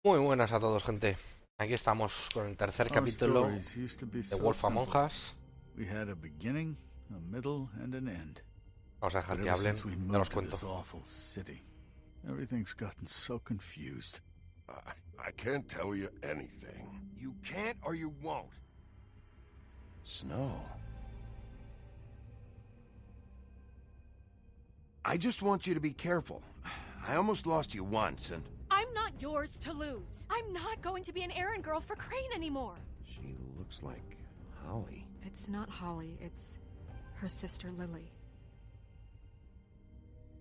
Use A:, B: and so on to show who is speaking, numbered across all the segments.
A: Muy buenas a todos, gente. Aquí estamos con el tercer capítulo de Wolf Among Us. Vamos a dejar que hablen, ya los cuento.
B: Everything's gotten so confused.
C: I can't tell you anything. You can't or you won't. Snow. I just want you to be careful. I almost lost you once, and...
D: I'm not yours to lose. I'm not going to be an errand girl for Crane anymore.
C: She looks like Holly.
D: It's not Holly, it's her sister Lily.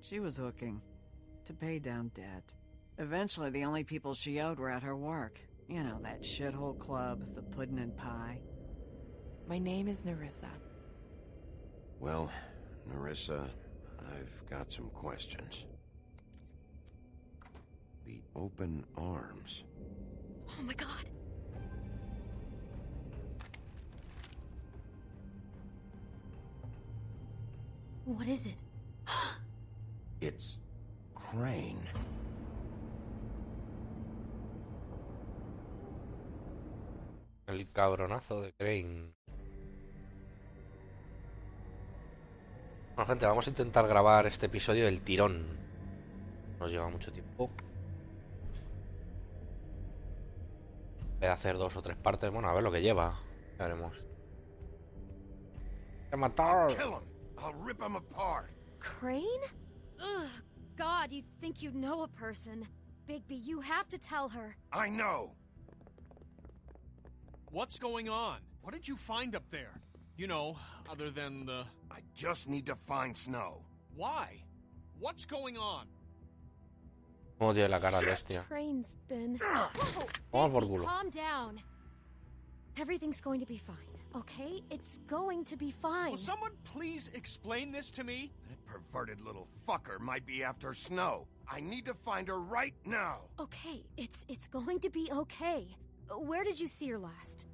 E: She was hooking to pay down debt. Eventually, the only people she owed were at her work. You know, that shithole club, the Puddin' and Pie.
D: My name is Nerissa.
C: Well, Nerissa, I've got some questions. The open arms.
D: Oh my god. What is it?
C: It's Crane.
A: El cabronazo de Crane. Bueno, gente, vamos a intentar grabar este episodio del tirón. Nos lleva mucho tiempo. Voy a hacer 2 o 3 partes. Bueno, a ver lo que lleva. Ya veremos. ¡Voy a matar!
C: Kill him. I'll rip him apart.
F: Crane? Ugh, God, you think you know a person. Bigby, you have to tell her.
C: I know.
G: What's going on? What did you find up there? You know, other than the...
C: I just need to find Snow.
G: Why? What's going on?
A: ¿Cómo tiene la cara de bestia?
F: Crane's been...
A: Vamos por
F: Bigby,
A: culo.
F: calm down. Everything's going to be fine, okay? It's going to be fine.
G: Will someone please explain this to me?
C: That perverted little fucker might be after Snow. I need to find her right now.
F: Okay, it's going to be okay. Where did you see her last?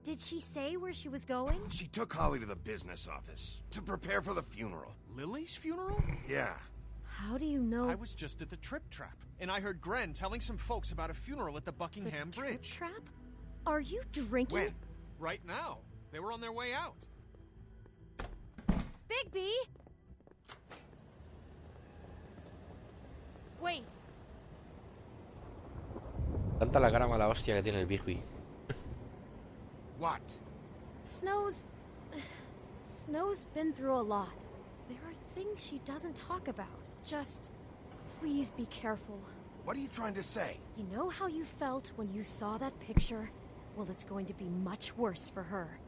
F: Did she say where she was going?
C: She took Holly to the business office to prepare for the funeral.
G: Lily's funeral?
C: Yeah.
F: How do you know?
G: I was just at the Trip Trap, and I heard Gren telling some folks about a funeral at the Buckingham
F: the
G: Bridge.
F: Trip trap? Are you drinking?
C: When?
G: Right now. They were on their way out.
F: Bigby! Wait.
A: Tanta la cara mala hostia que tiene el Bigby.
C: What?
F: Snow's been through a lot. There are things she doesn't talk about. Just, please be careful.
C: What are you trying to say?
F: You know how you felt when you saw that picture? Well, it's going to be much worse for her.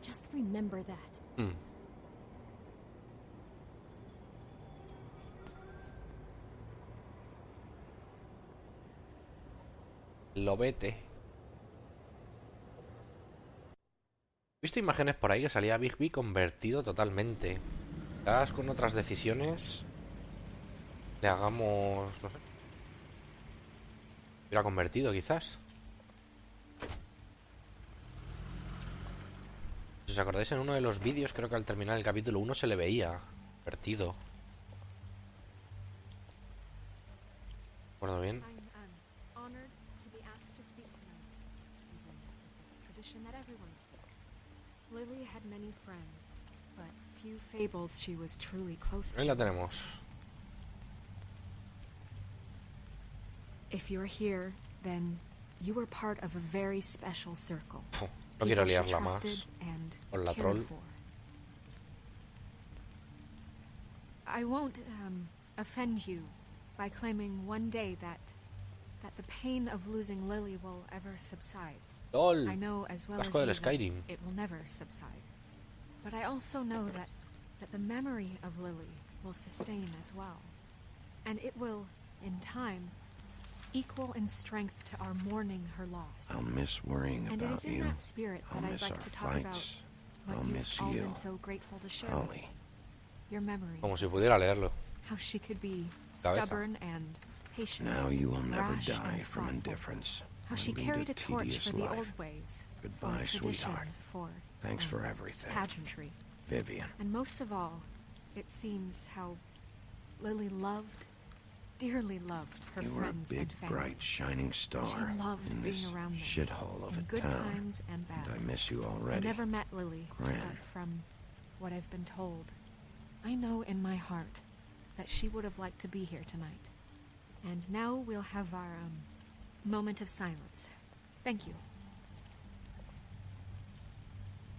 F: Just remember that.
A: Lobete. He visto imágenes por ahí que salía Bigby convertido totalmente. Quizás con otras decisiones le hagamos... no sé. Hubiera convertido, quizás. Si os acordáis, en uno de los vídeos, creo que al terminar el capítulo 1 se le veía convertido. ¿Recuerdo bien?
D: Lily had many friends, but few fables she was truly close to.
A: Ahí la tenemos.
D: If you're here, then you were part of a very special circle.
A: No quiero
D: People she
A: liarla más
D: trusted and
A: con la
D: cared
A: troll.
D: for. I won't offend you by claiming one day that the pain of losing Lily will ever subside.
A: ¡Lol!
D: I know as well as
A: Casco
D: you
A: del
D: that
A: Skyrim.
D: it will never subside. But I also know that the memory of Lily will sustain as well. And it will, in time, equal in strength to our mourning her loss.
C: I'll miss worrying
D: And it
C: about
D: is in
C: you.
D: that spirit that
C: I'll
D: I'd
C: miss
D: like
C: our
D: to talk
C: fights.
D: about
C: I'll
D: what you've
C: miss
D: all
C: you,
D: been so grateful to share.
C: Holly.
D: Your memories.
A: Como si pudiera leerlo.
D: How she could be
A: Cabeza.
D: stubborn and patient.
C: Now you will never
D: rash
C: die
D: and
C: from
D: thoughtful.
C: indifference.
D: How she
C: and lead
D: carried
C: a
D: a torch
C: tedious
D: for the
C: life.
D: old ways.
C: Goodbye,
D: for tradition,
C: sweetheart.
D: for
C: Thanks for everything.
D: pageantry.
C: Vivian.
D: And most of all, it seems how Lily loved dearly loved her
C: You were a
D: friends
C: big,
D: and family.
C: bright, shining star
D: She loved
C: in
D: being
C: this
D: around them,
C: shithole of
D: in
C: a
D: good
C: town.
D: times and bad.
C: And I miss you
D: I
C: already.
D: never met Lily,
C: Gran.
D: but from what I've been told, I know in my heart that she would have liked to be here tonight. And now we'll have our moment of silence. Thank you.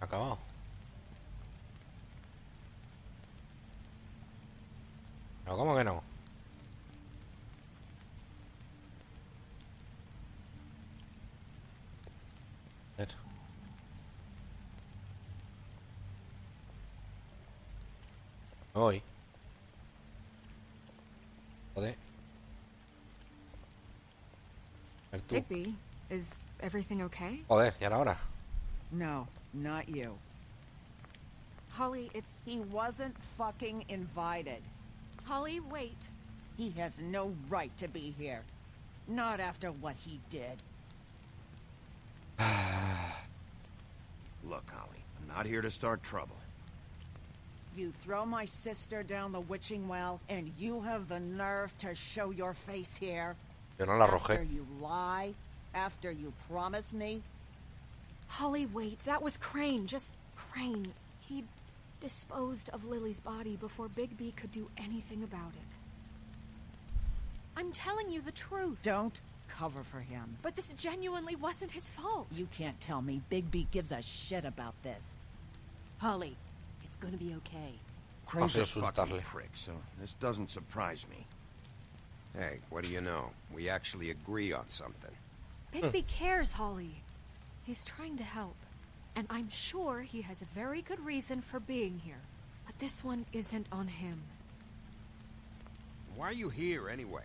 A: Acabado. No, ¿cómo que no? Eso. Voy. Joder. A ver tú.
D: Bigby, is everything okay?
A: Joder, ¿y ahora?
E: No, not you.
D: Holly, it's...
E: He wasn't fucking invited.
D: Holly, wait.
E: He has no right to be here. Not after what he did.
C: Look, Holly, I'm not here to start trouble.
E: You throw my sister down the witching well, and you have the nerve to show your face here?
A: Yo no la
E: After
A: arrojé.
E: you lie? After you promise me?
D: Holly, wait. That was Crane. Just Crane. He disposed of Lily's body before Bigby could do anything about it. I'm telling you the truth.
E: Don't cover for him.
D: But this genuinely wasn't his fault.
E: You can't tell me Bigby gives a shit about this.
H: Holly, it's gonna be okay.
C: Crane's
A: Vamos
C: a
A: a
C: fucking
A: insultarle.
C: prick, so this doesn't surprise me.
I: Hey, what do you know? We actually agree on something.
D: Bigby cares, Holly. He's trying to help. And I'm sure he has a very good reason for being here. But this one isn't on him.
I: Why are you here, anyway?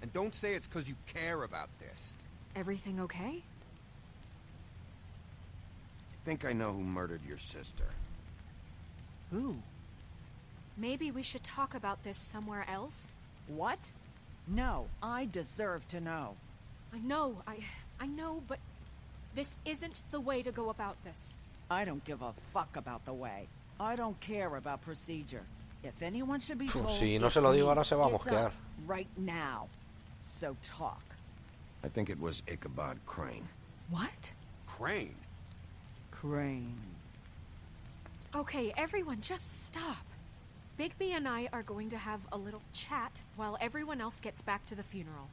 I: And don't say it's because you care about this.
D: Everything okay?
C: I think I know who murdered your sister.
E: Who?
D: Maybe we should talk about this somewhere else?
E: What? No, I deserve to know.
D: I know, but this isn't the way to go about this.
E: I don't give a fuck about the way. I don't care about procedure. If anyone should be told,
A: Si no
E: it's
A: se lo digo
E: me.
A: ahora se va a
E: It's
A: mosquear.
E: us, right now. So talk.
C: I think it was Ichabod Crane.
D: What?
I: Crane?
E: Crane.
D: Okay, everyone, just stop. Bigby and I are going to have a little chat while everyone else gets back to the funeral.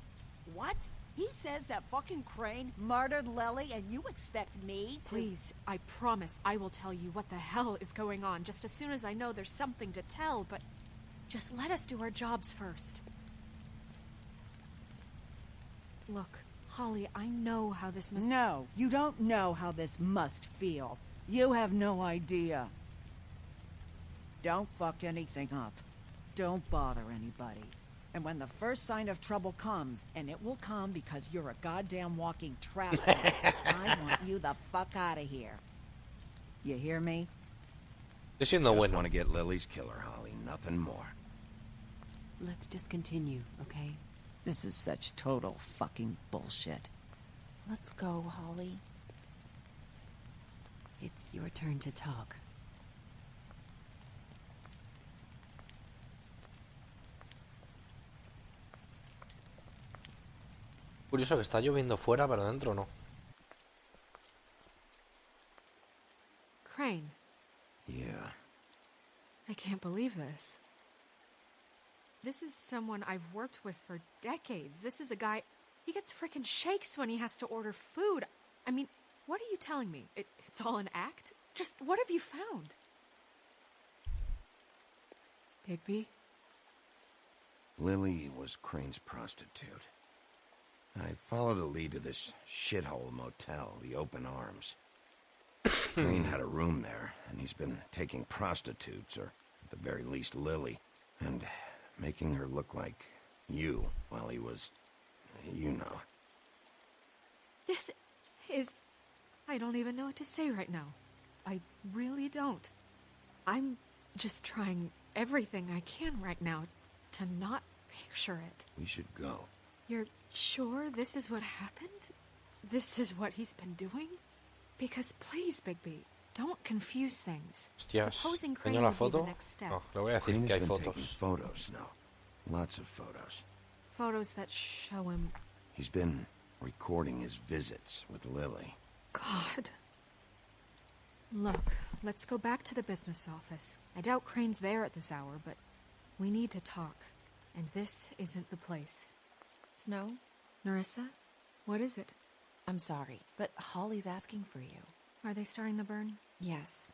E: What? He says that fucking Crane murdered Lily and you expect me to...
D: Please, I promise I will tell you what the hell is going on just as soon as I know there's something to tell, but just let us do our jobs first. Look, Holly, I know how this must...
E: No, you don't know how this must feel. You have no idea. Don't fuck anything up. Don't bother anybody. And when the first sign of trouble comes, and it will come because you're a goddamn walking trap, I want you the fuck out of here. You hear me?
A: Estoy siendo
C: Just
A: bueno.
C: want to get Lily's killer, Holly. Nothing more.
H: Let's just continue, okay?
E: This is such total fucking bullshit.
H: Let's go, Holly. It's your turn to talk.
A: Curioso que está lloviendo fuera, pero dentro no.
D: Crane,
C: Yeah.
D: I can't believe this. This is someone I've worked with for decades. This is a guy... He gets frickin' shakes when he has to order food. I mean, what are you telling me? It's all an act? Just what have you found? Bigby?
C: Lily was Crane's prostitute. I followed a lead to this shithole motel, the Open Arms. Crane had a room there, and he's been taking prostitutes, or at the very least Lily, and making her look like you while he was, you know.
D: This is... I don't even know what to say right now. I really don't. I'm just trying everything I can right now to not picture it.
C: We should go.
D: You're sure this is what happened? This is what he's been doing? Because please, Bigby, don't confuse things.
A: Hostias,
D: Proposing Crane
A: ¿tengo la
D: would be the
A: foto?
D: next step.
A: No, le voy a decir
C: Crane
A: que hay
C: has been taking
A: fotos.
C: photos now. Lots of photos.
D: Photos that show him.
C: He's been recording his visits with Lily.
D: God. Look, let's go back to the business office. I doubt Crane's there at this hour, but we need to talk. And this isn't the place.
H: Snow?
D: Nerissa? What is it?
H: I'm sorry, but Holly's asking for you.
D: Are they starting the burn?
H: Yes.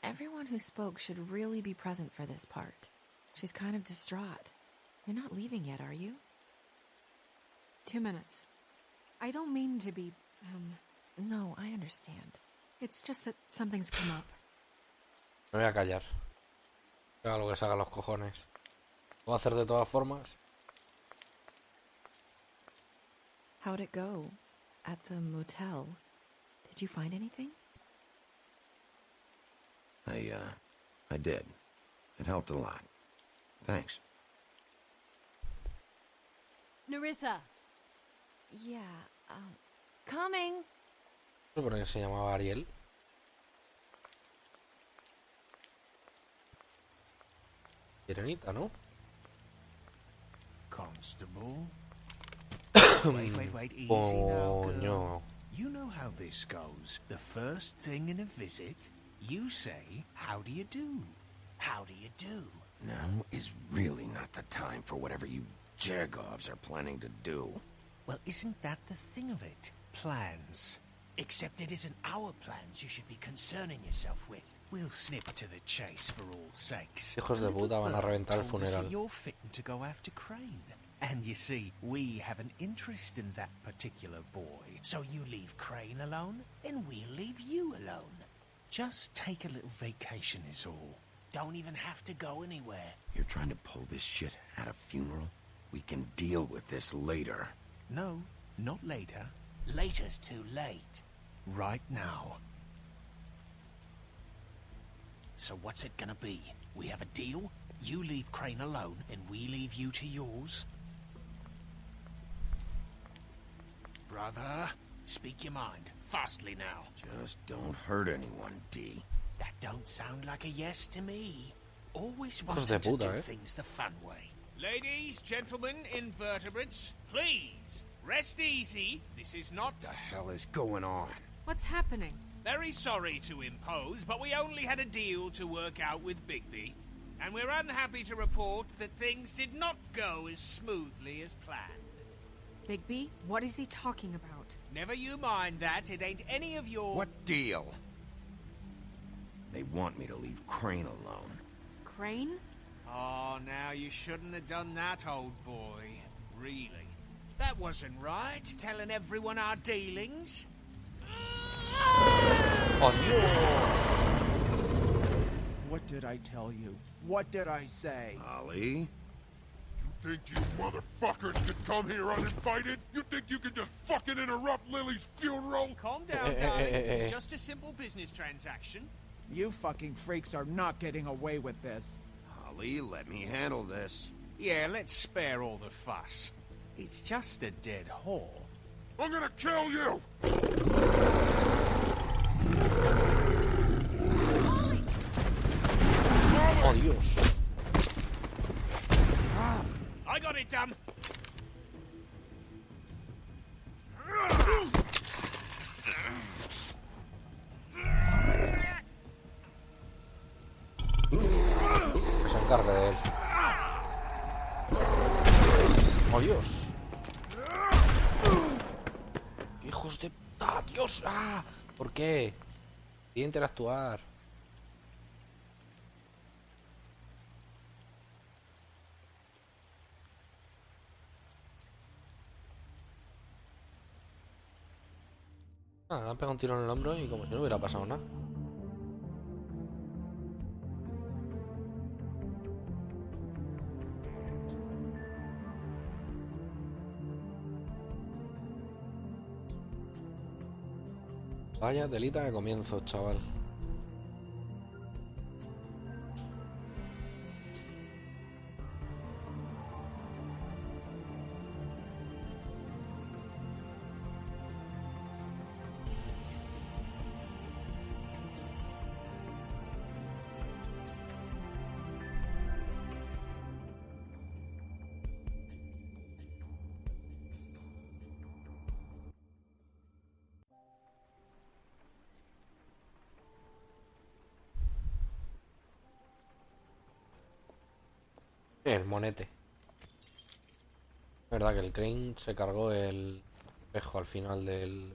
H: Everyone who spoke should really be present for this part. She's kind of distraught. You're not leaving yet, are you?
D: 2 minutes. I don't mean to be,
H: No, I understand.
D: It's just that something's come up.
A: Me voy a callar. Haga lo que se haga los cojones. Lo voy a hacer de todas formas.
H: How'd it go? At the motel? Did you find anything?
C: I did. It helped a lot. Thanks.
E: Nerissa!
H: Yeah, coming!
A: Se supone que se llamaba Ariel. Sirenita, ¿no?
B: Constable? Wait, easy now, girl.
A: Coño.
B: You know how this goes. The first thing in a visit, you say, how do you do? How do you do?
C: Now is really not the time for whatever you Jergovs are planning to do.
B: Well, isn't that the thing of it? Plans. Except it isn't our plans you should be concerning yourself with. We'll snip to the chase for all sakes.
A: Hijos de puta, van a reventar el
B: Told us that
A: funeral.
B: you're fitting to go after Crane. And you see, we have an interest in that particular boy. So you leave Crane alone, and we'll leave you alone. Just take a little vacation is all. Don't even have to go anywhere.
C: You're trying to pull this shit at a funeral? We can deal with this later.
B: No, not later. Later's too late. Right now. So what's it gonna be? We have a deal? You leave Crane alone, and we leave you to yours? Brother, speak your mind. Fastly now.
C: Just don't hurt anyone, D.
B: That don't sound like a yes to me. Always
A: Hijos de
B: wanted to
A: puta,
B: do
A: eh.
B: things the fun way.
G: Ladies, gentlemen, invertebrates, please, rest easy. This is not...
C: The hell is going on?
D: What's happening?
G: Very sorry to impose, but we only had a deal to work out with Bigby. And we're unhappy to report that things did not go as smoothly as planned.
D: Bigby, what is he talking about?
G: Never you mind that, it ain't any of your...
C: What deal? They want me to leave Crane alone.
D: Crane?
G: Oh, now you shouldn't have done that, old boy. Really. That wasn't right, telling everyone our dealings.
A: ¡Oh, Dios!
J: What did I tell you? What did I say?
C: Holly?
K: You think you motherfuckers could come here uninvited? You think you can just fucking interrupt Lily's funeral?
G: Calm down, darling. It's just a simple business transaction.
J: You fucking freaks are not getting away with this.
C: Holly, let me handle this.
G: Yeah, let's spare all the fuss. It's just a dead whore.
K: I'm gonna kill you!
A: ¡Oh, Dios!
G: I got it, damn.
A: Que se encargue de él. ¡Oh, Dios! ¡Hijos de... ¡Ah, Dios! ¡Ah! ¿Por qué? Quería interactuar. Ah, le han pegado un tiro en el hombro y como si no hubiera pasado nada. Vaya telita de comienzo, chaval. El monete. Es verdad que el Crane se cargó el espejo al final del...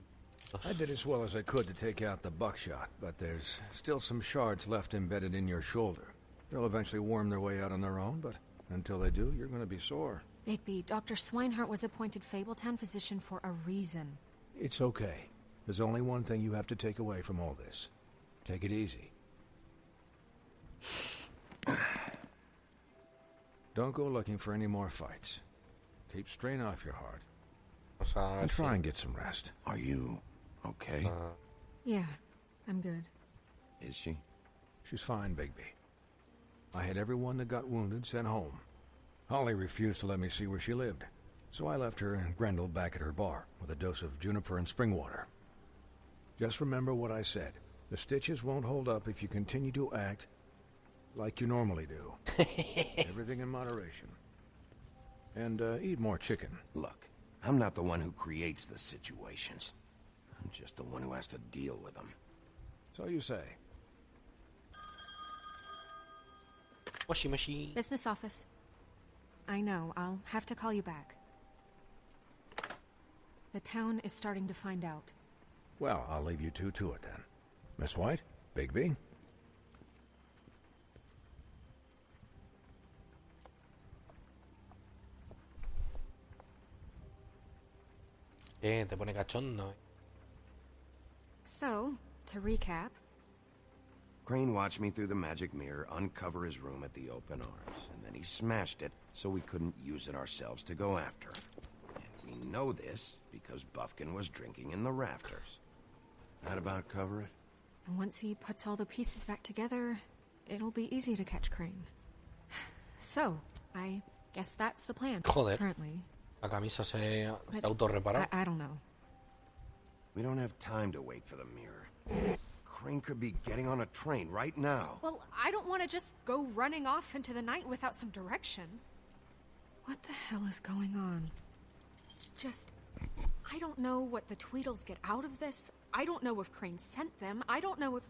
L: I did as well as I could to take out the buckshot, but there's still some shards left embedded in your shoulder. They'll eventually worm their way out on their own, but until they do, you're going to be sore.
D: Bigby, Dr. Swinehart was appointed Fabletown physician for a reason.
L: It's okay. There's only one thing you have to take away from all this. Take it easy. Don't go looking for any more fights. Keep strain off your heart. And try and get some rest.
C: Are you okay?
D: Yeah, I'm good.
C: Is she?
L: She's fine, Bigby. I had everyone that got wounded sent home. Holly refused to let me see where she lived, so I left her and Grendel back at her bar with a dose of juniper and spring water. Just remember what I said. The stitches won't hold up if you continue to act like you normally do. Everything in moderation. And eat more chicken.
C: Look, I'm not the one who creates the situations. I'm just the one who has to deal with them.
L: So you say.
A: Mushy mushy.
D: Business office. I know, I'll have to call you back. The town is starting to find out.
L: Well, I'll leave you two to it then. Miss White? Bigby?
A: Te pone cachondo.
D: So, to recap...
C: Crane watched me through the magic mirror uncover his room at the open arms, and then he smashed it so we couldn't use it ourselves to go after him. And we know this because Buffkin was drinking in the rafters. That about cover it?
D: And once he puts all the pieces back together, it'll be easy to catch Crane. So, I guess that's the plan.
A: Joder.
D: Currently.
A: La camisa se autorrepara.
D: I don't know.
C: We don't have time to wait for the mirror. Crane could be getting on a train right now.
D: Well, I don't want to just go running off into the night without some direction. What the hell is going on? I don't know what the Tweedles get out of this. I don't know if Crane sent them. I don't know if...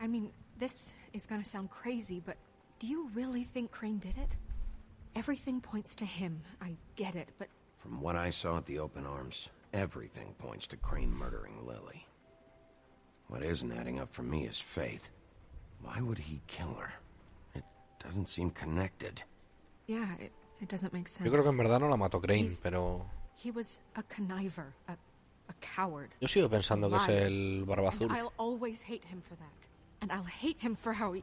D: I mean, this is gonna sound crazy, but do you really think Crane did it? Everything points to him. I get it, but...
C: From what I saw at the open arms, everything points to Crane murdering Lily. What isn't adding up for me is Faith. Why would he kill her? It doesn't seem connected.
D: Yeah, it doesn't make sense.
A: Yo creo que en verdad no la mató Crane, pero...
D: He was a conniver, a coward.
A: Yo sigo pensando que es el Barba Azul.
D: And I'll always hate him for that. And I'll hate him for how he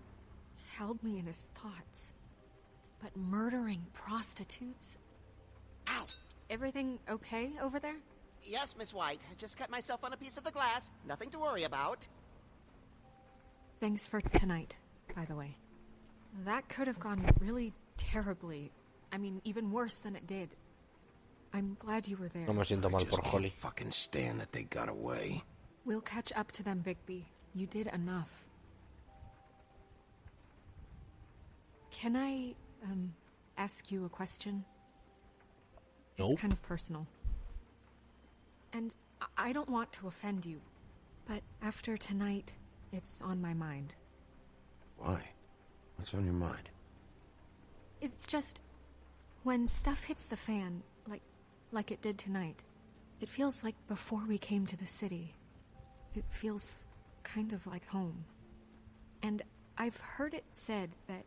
D: held me in his thoughts. But murdering prostitutes?
M: Ow!
D: Everything okay over there?
M: Yes, Miss White. I just cut myself on a piece of the glass. Nothing to worry about.
D: Thanks for tonight, by the way. That could have gone really terribly. I mean, even worse than it did. I'm glad you were there.
A: No me siento mal por Holly.
C: I fucking stand that they got away.
D: We'll catch up to them, Bigby. You did enough. Can I, ask you a question?
A: Nope.
D: It's kind of personal. And I don't want to offend you, but after tonight, it's on my mind.
C: Why? What's on your mind?
D: It's just... when stuff hits the fan, like it did tonight, it feels like before we came to the city. It feels kind of like home. And I've heard it said that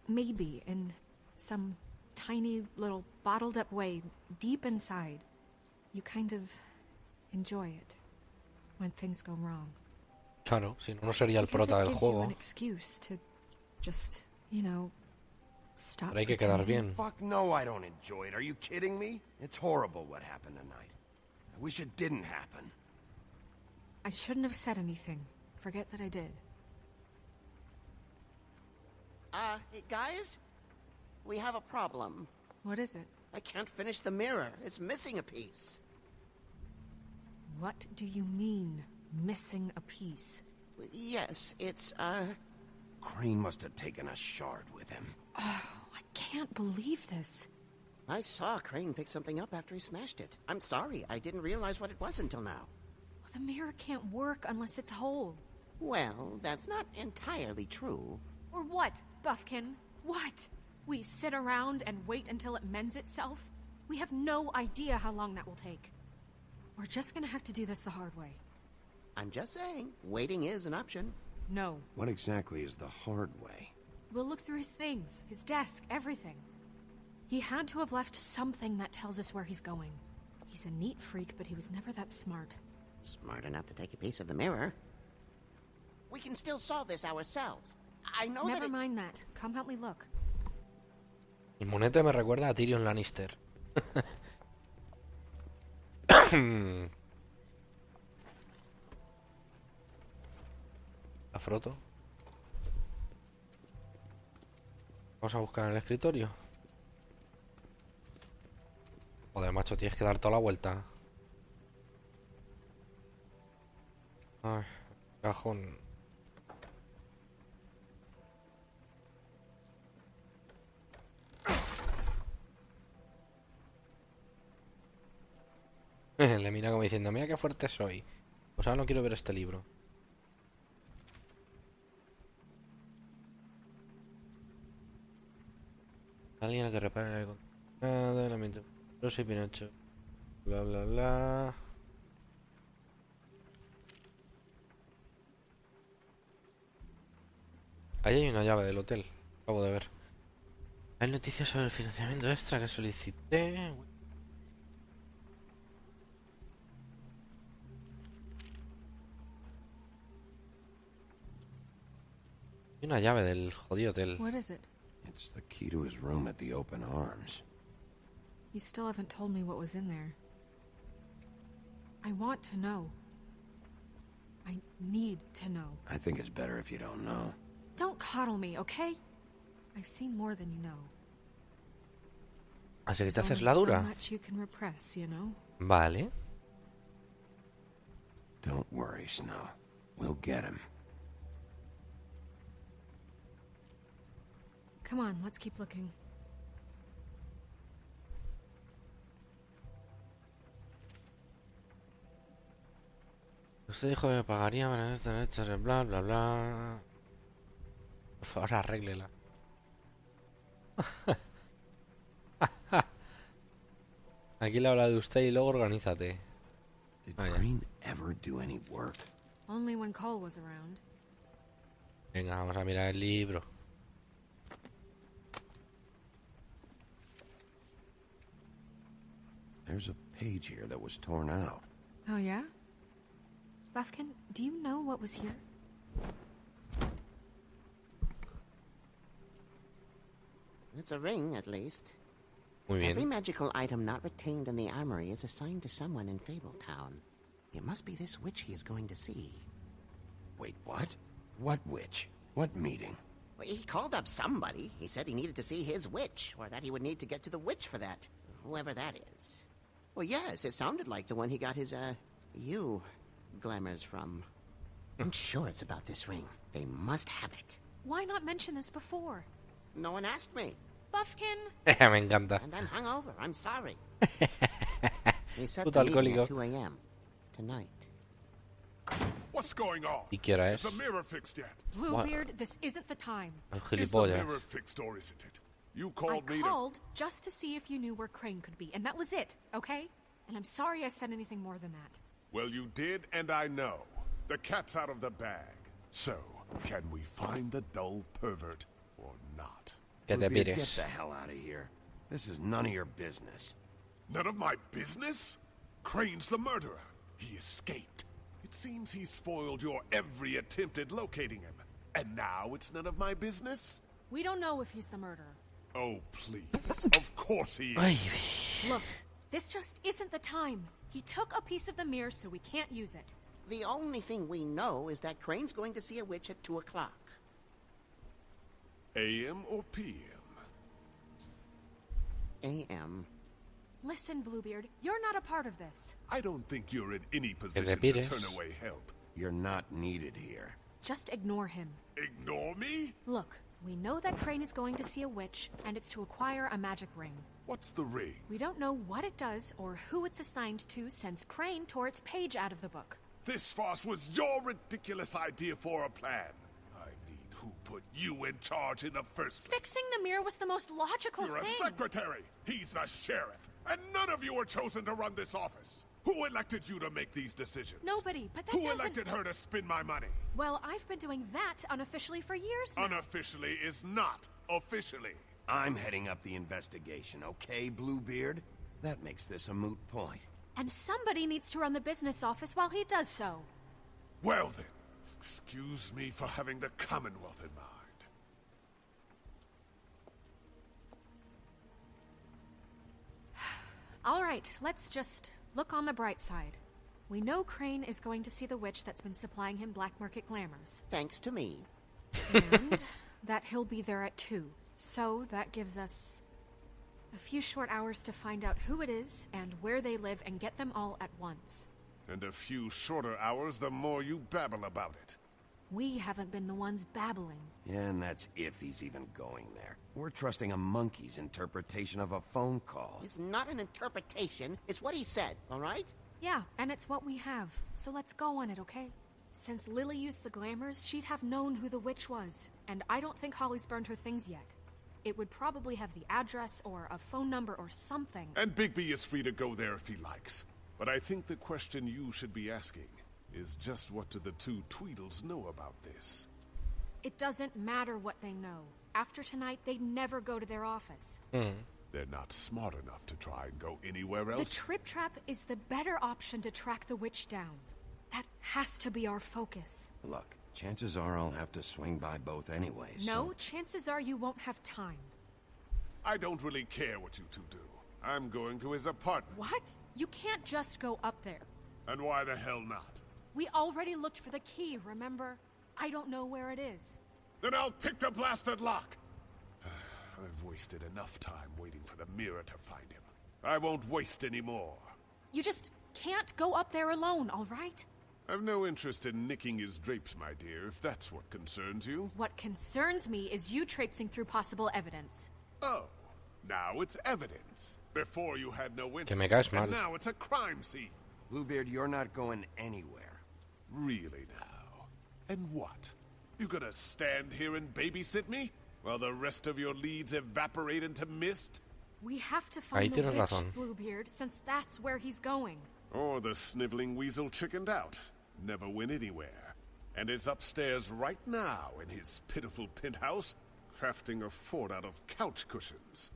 D: maybe in some tiny little bottled up way deep inside, you kind of enjoy it when things go wrong.
A: Claro, si no, no sería el prota del
D: You
A: juego.
D: an excuse to just, stop.
A: Pero hay que quedar bien.
C: Fuck no, I don't enjoy it. Are you kidding me? It's horrible what happened tonight. I wish it didn't happen.
D: I shouldn't have said anything. Forget that I did.
M: Hey, guys? We have a problem.
D: What is it?
M: I can't finish the mirror. It's missing a piece.
D: What do you mean, missing a piece?
M: Yes, it's,
C: Crane must have taken a shard with him.
D: Oh, I can't believe this.
M: I saw Crane pick something up after he smashed it. I'm sorry, I didn't realize what it was until now.
D: Well, the mirror can't work unless it's whole.
M: Well, that's not entirely true.
D: Or what, Buffkin? What? We sit around and wait until it mends itself? We have no idea how long that will take. We're just gonna have to do this the hard way.
M: I'm just saying, waiting is an option.
D: No.
C: What exactly is the hard way?
D: We'll look through his things, his desk, everything. He had to have left something that tells us where he's going. He's a neat freak, but he was never that smart.
M: Smart enough to take a piece of the mirror. We can still solve this ourselves. I know
D: Never
M: that
D: mind that. Come help me look.
A: El monete me recuerda a Tyrion Lannister. La froto. Vamos a buscar en el escritorio. Joder, macho, tienes que dar toda la vuelta. Ay, cajón. Le mira como diciendo, mira qué fuerte soy. Pues ahora no quiero ver este libro. Alguien al que repare nada, la mente. Rosa y Pinocho. Bla bla bla. Ahí hay una llave del hotel. Acabo de ver. Hay noticias sobre el financiamiento extra que solicité. Hay una llave del jodido hotel.
D: What is it?
C: It's the key to his room at the Open Arms.
D: You still haven't told me what was in there. I want to know. I need to know.
C: I think it's better if you don't know.
D: Don't coddle me, okay? I've seen more than you know.
A: Así que te
D: There's
A: haces
D: only
A: la
D: so
A: dura.
D: much you can repress, you know?
A: Vale.
C: Don't worry, Snow. We'll get him.
D: Come on, let's keep looking.
A: Usted dijo que pagaría para esto, bla bla bla. Por favor, arréglela. Aquí le habla de usted y luego organízate.
C: Did Crane ever do any work?
D: Only when Cole was around.
A: Venga, vamos a mirar el libro.
C: There's a page here that was torn out.
D: Oh, yeah? Buffkin, do you know what was here?
M: It's a ring, at least.
A: Muy bien.
M: Every magical item not retained in the armory is assigned to someone in Fabletown. It must be this witch he is going to see.
C: Wait, what? What witch? What meeting?
M: Well, he called up somebody. He said he needed to see his witch, or that he would need to get to the witch for that. Whoever that is. Well, yes, it sounded like the one he got his, glamours from. I'm sure it's about this ring. They must have it.
D: Why not mention this before?
M: No one asked me.
D: Buffkin!
A: Me encanta.
M: And I'm hungover. I'm sorry. He set
A: Puto
M: the meeting
A: alcohólico.
M: at 2 a.m. tonight.
K: What's going on?
A: ¿Y qué hora
K: Is
A: es?
K: the mirror fixed yet?
D: Bluebeard, this isn't the time.
A: El
K: Is the
A: gilipollas.
K: mirror fixed or isn't it? You
D: I
K: called me
D: called just to see if you knew where Crane could be, and that was it, okay? And I'm sorry I said anything more than that.
K: Well, you did, and I know. The cat's out of the bag. So, can we find the dull pervert or not?
A: Que te
C: Ruby, get
A: pires.
C: the hell out of here. This is none of your business.
K: None of my business? Crane's the murderer. He escaped. It seems he spoiled your every attempt at locating him. And now it's none of my business?
D: We don't know if he's the murderer.
K: Oh, please. Of course he
A: Ay,
K: is.
D: Look, this just isn't the time. He took a piece of the mirror, so we can't use it.
M: The only thing we know is that Crane's going to see a witch at 2 o'clock.
K: AM or PM?
M: A.M.
D: Listen, Bluebeard, you're not a part of this.
K: I don't think you're in any position to
A: pires.
K: turn away help.
C: You're not needed here.
D: Just ignore him.
K: Ignore me?
D: Look, we know that Crane is going to see a witch, and it's to acquire a magic ring.
K: What's the ring?
D: We don't know what it does or who it's assigned to since Crane tore its page out of the book.
K: This farce was your ridiculous idea for a plan. I mean, who put you in charge in the first place?
D: Fixing the mirror was the most logical
K: You're
D: thing.
K: a secretary. He's the sheriff. And none of you were chosen to run this office. Who elected you to make these decisions?
D: Nobody, but that
K: Who
D: doesn't...
K: elected her to spend my money?
D: Well, I've been doing that unofficially for years now.
K: Unofficially is not officially.
C: I'm heading up the investigation, okay, Bluebeard? That makes this a moot point.
D: And somebody needs to run the business office while he does so.
K: Well then, excuse me for having the Commonwealth in mind.
D: All right, let's just look on the bright side. We know Crane is going to see the witch that's been supplying him black market glamours.
M: Thanks to me.
D: And that he'll be there at 2. So that gives us a few short hours to find out who it is and where they live and get them all at once.
K: And a few shorter hours, the more you babble about it.
D: We haven't been the ones babbling.
C: Yeah, and that's if he's even going there. We're trusting a monkey's interpretation of a phone call.
M: It's not an interpretation. It's what he said, all right?
D: Yeah, and it's what we have. So let's go on it, okay? Since Lily used the glamours, she'd have known who the witch was. And I don't think Holly's burned her things yet. It would probably have the address or a phone number or something.
K: And Bigby is free to go there if he likes. But I think the question you should be asking is just what do the two Tweedles know about this?
D: It doesn't matter what they know. After tonight, they'd never go to their office.
K: They're not smart enough to try and go anywhere else.
D: The Trip Trap is the better option to track the witch down. That has to be our focus.
C: Look, chances are I'll have to swing by both anyways.
D: No, chances are you won't have time.
K: I don't really care what you two do. I'm going to his apartment.
D: What? You can't just go up there.
K: And why the hell not?
D: We already looked for the key, remember? I don't know where it is.
K: Then I'll pick the blasted lock. I've wasted enough time waiting for the mirror to find him. I won't waste any more.
D: You just can't go up there alone, all right?
K: I've no interest in nicking his drapes, my dear, if that's what concerns you.
D: What concerns me is you traipsing through possible evidence.
K: Oh, now it's evidence. Before you had no interest,
A: Que me caes mal.
K: and now it's a crime scene.
C: Bluebeard, you're not going anywhere.
K: Really now? And what? You gonna stand here and babysit me? While the rest of your leads evaporate into mist?
D: We have to find
A: Ahí
D: the
A: tienes
D: witch,
A: razón.
D: Bluebeard, since that's where he's going.
K: Or the sniveling weasel chickened out. Never went anywhere. And is upstairs right now in his pitiful penthouse, crafting a fort out of couch cushions.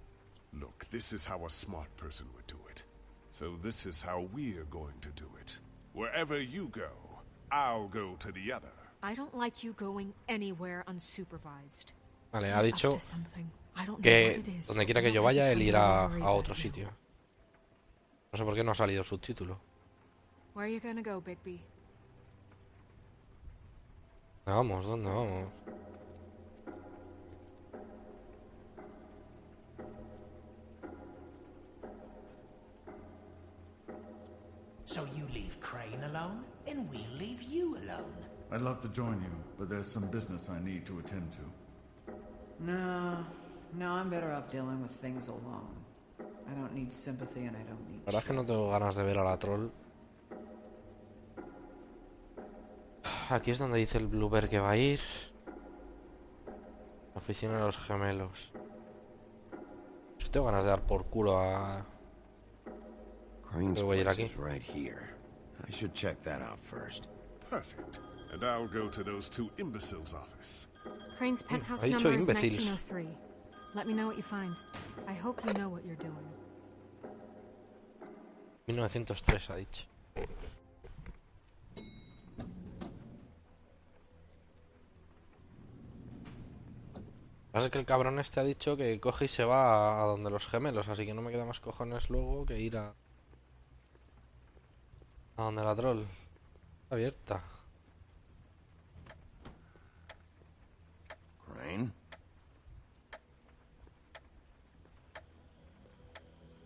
K: Look, this is how a smart person would do it. So this is how we're going to do it. Wherever you go, I'll go to the other.
D: I don't like you going anywhere unsupervised.
A: Vale,
D: He's
A: ha
D: up
A: dicho
D: to something. I don't know
A: que
D: what it is,
A: donde
D: but
A: quiera que
D: we
A: yo
D: don't have
A: vaya,
D: the
A: él
D: time to
A: irá
D: worry
A: a
D: about
A: otro
D: it
A: sitio. No sé por qué no ha salido subtítulo.
D: Where are you gonna go, Bigby?
A: Vamos, ¿dónde vamos?
B: So you leave Crane alone, and we'll leave you alone.
N: I'd love to join you, but there's some business I need to attend to.
E: No, I'm better off dealing with things alone. I don't need sympathy and I don't need...
A: La verdad es que no tengo ganas de ver a la troll. Aquí es donde dice el Bluebeard que va a ir. Oficina de los gemelos. Pues tengo ganas de dar por culo a...
C: Crane's
A: voy a ir
C: place
A: aquí.
C: is right here. I should check that out first.
K: Perfect. And I'll go to those two imbeciles' office.
D: Crane's penthouse
A: ha dicho
D: number is
A: imbéciles.
D: 1903. Let me know what you find. I hope you know what you're doing.
A: 1903 ha dicho. Lo que pasa es que el cabrón este ha dicho que coge y se va a donde los gemelos, así que no me queda más cojones luego que ir a donde la troll. Está abierta.
C: Crane?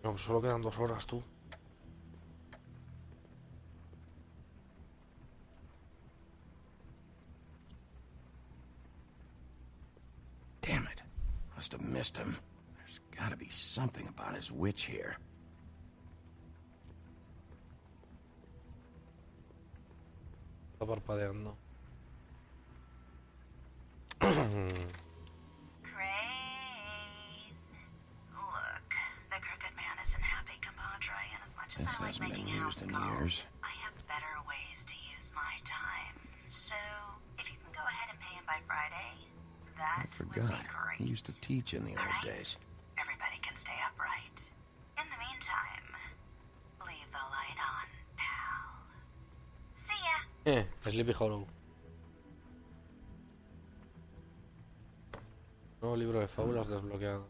A: No, pues solo quedan 2 horas, tú.
C: Damn it. Must have missed him. There's gotta be something about his witch here.
A: Está parpadeando.
O: Look, the crooked man isn't happy, compadre, and as much as
C: This
O: I like
C: hasn't been
O: making house
C: used in
O: calls,
C: years.
O: I have better ways to use my time. So, if you can go ahead and pay him by Friday,
C: I
O: that would be
C: forgot.
O: great.
C: He used to teach in the old
O: Alright.
C: days.
O: Everybody can stay upright. In the meantime, leave the light on, pal. See ya!
A: Sleepy Hollow. Nuevo libro de fábulas desbloqueado.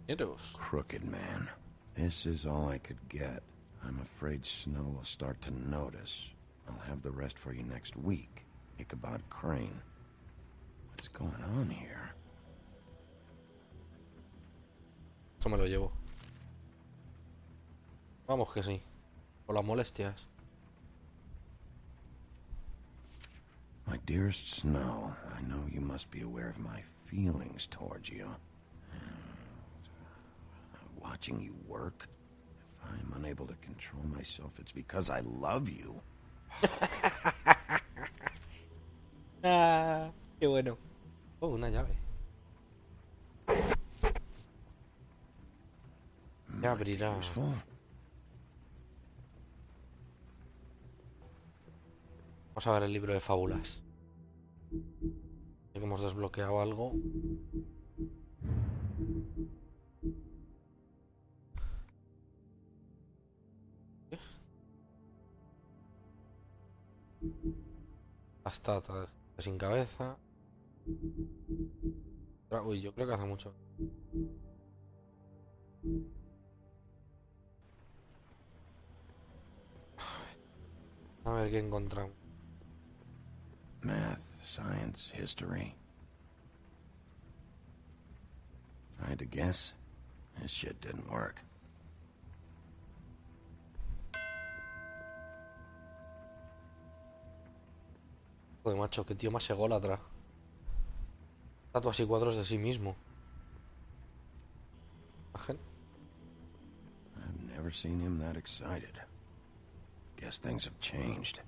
A: Veremos.
C: Crooked man. This is all I could get. I'm afraid Snow will start to notice. I'll have the rest for you next week. Ichabod Crane. What's going on here?
A: Esto me lo llevo. Vamos que sí. Por las molestias.
C: My dearest Snow, I know you must be aware of my feelings towards you. Watching you work, if I'm unable to control myself, it's because I love you.
A: Ah, qué bueno. Oh, una llave. Ya abrirá. Vamos a ver el libro de fábulas. Ya que hemos desbloqueado algo. Hasta sin cabeza. Uy, yo creo que hace mucho. A ver qué encontramos.
C: Math, science, history. If I had to guess, this shit didn't work.
A: Joder, macho, qué tío más ególatra. Estatuas y cuadros de sí mismo. Imagen.
C: I've never seen him that excited. Guess things have changed.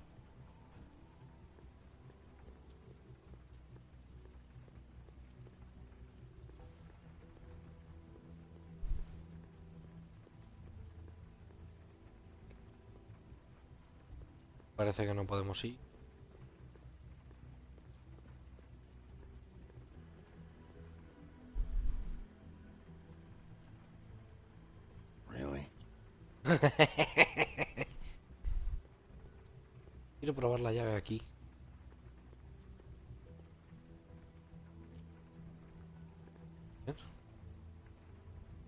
A: Parece que no podemos ir.
C: Really?
A: Quiero probar la llave aquí.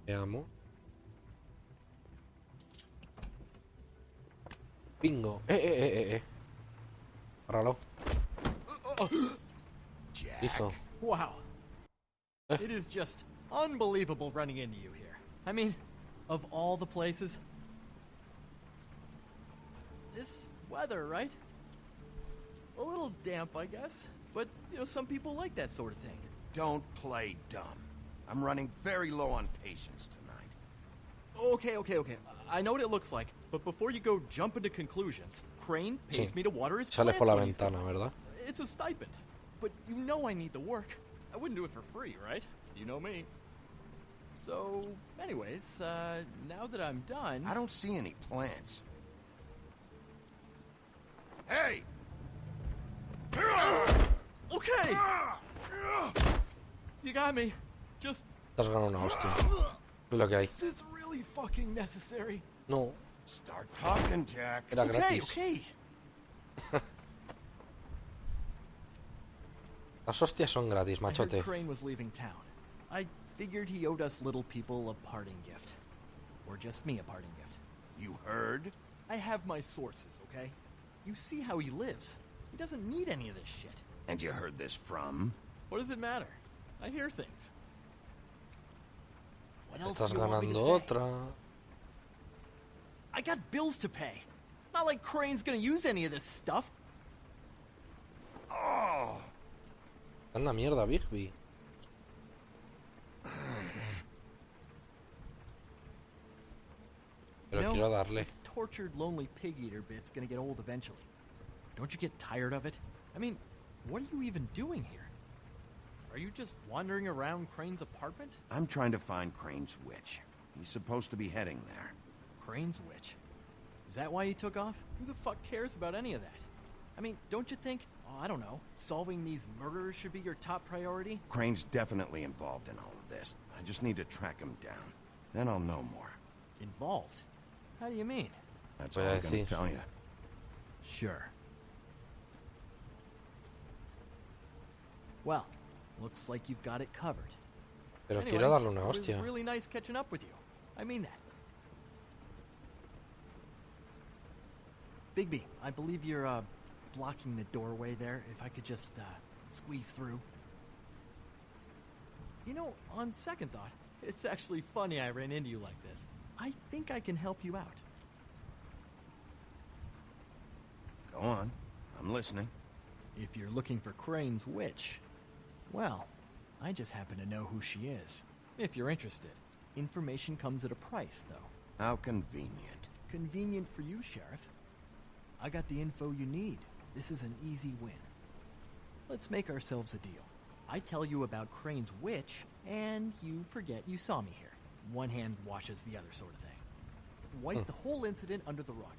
A: Veamos. Bingo. Páralo.
P: Jack.
A: Hizo.
P: Wow. It is just unbelievable running into you here. I mean, of all the places. This weather, right? A little damp, I guess. But, you know, some people like that sort of thing.
C: Don't play dumb. I'm running very low on patience tonight.
P: Okay. I know what it looks like, but before you go jump into conclusions, Crane pays me to water his
A: Sale
P: plants
A: por la
P: when he's
A: ventana,
P: gone.
A: ¿verdad?
P: It's a stipend. But you know I need the work. I wouldn't do it for free, right? You know me. So, anyways, now that I'm done...
C: I don't see any plants. Hey!
P: Okay! You got me. Just...
A: Te has ganado una hostia. Es lo que hay.
P: Is this really fucking necessary?
A: No.
C: Start talking, Jack.
A: Era gratis.
P: Okay.
A: Las hostias son gratis,
P: I heard
A: machote.
P: Crane was leaving town. I figured he owed us little people a parting gift. Or just me a parting gift.
C: You heard?
P: I have my sources, okay? You see how he lives. He doesn't need any of this shit.
C: And you heard this from?
P: What does it matter? I hear things. What else
A: Estás
P: do you want me to
A: ganando
P: say?
A: otra.
P: I got bills to pay. Not like Crane's gonna use any of this stuff.
C: Oh!
A: Anda mierda, Bigby.
P: No,
A: quiero darle.
P: This tortured, lonely pig-eater bit's gonna get old eventually. Don't you get tired of it? I mean, what are you even doing here? Are you just wandering around Crane's apartment?
C: I'm trying to find Crane's witch. He's supposed to be heading there.
P: Crane's witch? Is that why you took off? Who the fuck cares about any of that? I mean, don't you think, I don't know, solving these murders should be your top priority?
C: Crane's definitely involved in all of this. I just need to track him down. Then I'll know more.
P: Involved? How do you mean?
C: That's all I'm gonna tell you.
P: Sure. Well, looks like you've got it covered.
A: Pero
P: anyway,
A: quiero darle una
P: it was
A: hostia.
P: really nice catching up with you. I mean that. Bigby, I believe you're, blocking the doorway there. If I could just, squeeze through. You know, on second thought, it's actually funny I ran into you like this. I think I can help you out.
C: Go on. I'm listening.
P: If you're looking for Crane's witch, well, I just happen to know who she is. If you're interested. Information comes at a price, though.
C: How convenient.
P: Convenient for you, Sheriff. I got the info you need. This is an easy win. Let's make ourselves a deal. I tell you about Crane's witch, and you forget you saw me here. One hand washes the other sort of thing. Wipe the whole incident under the rug.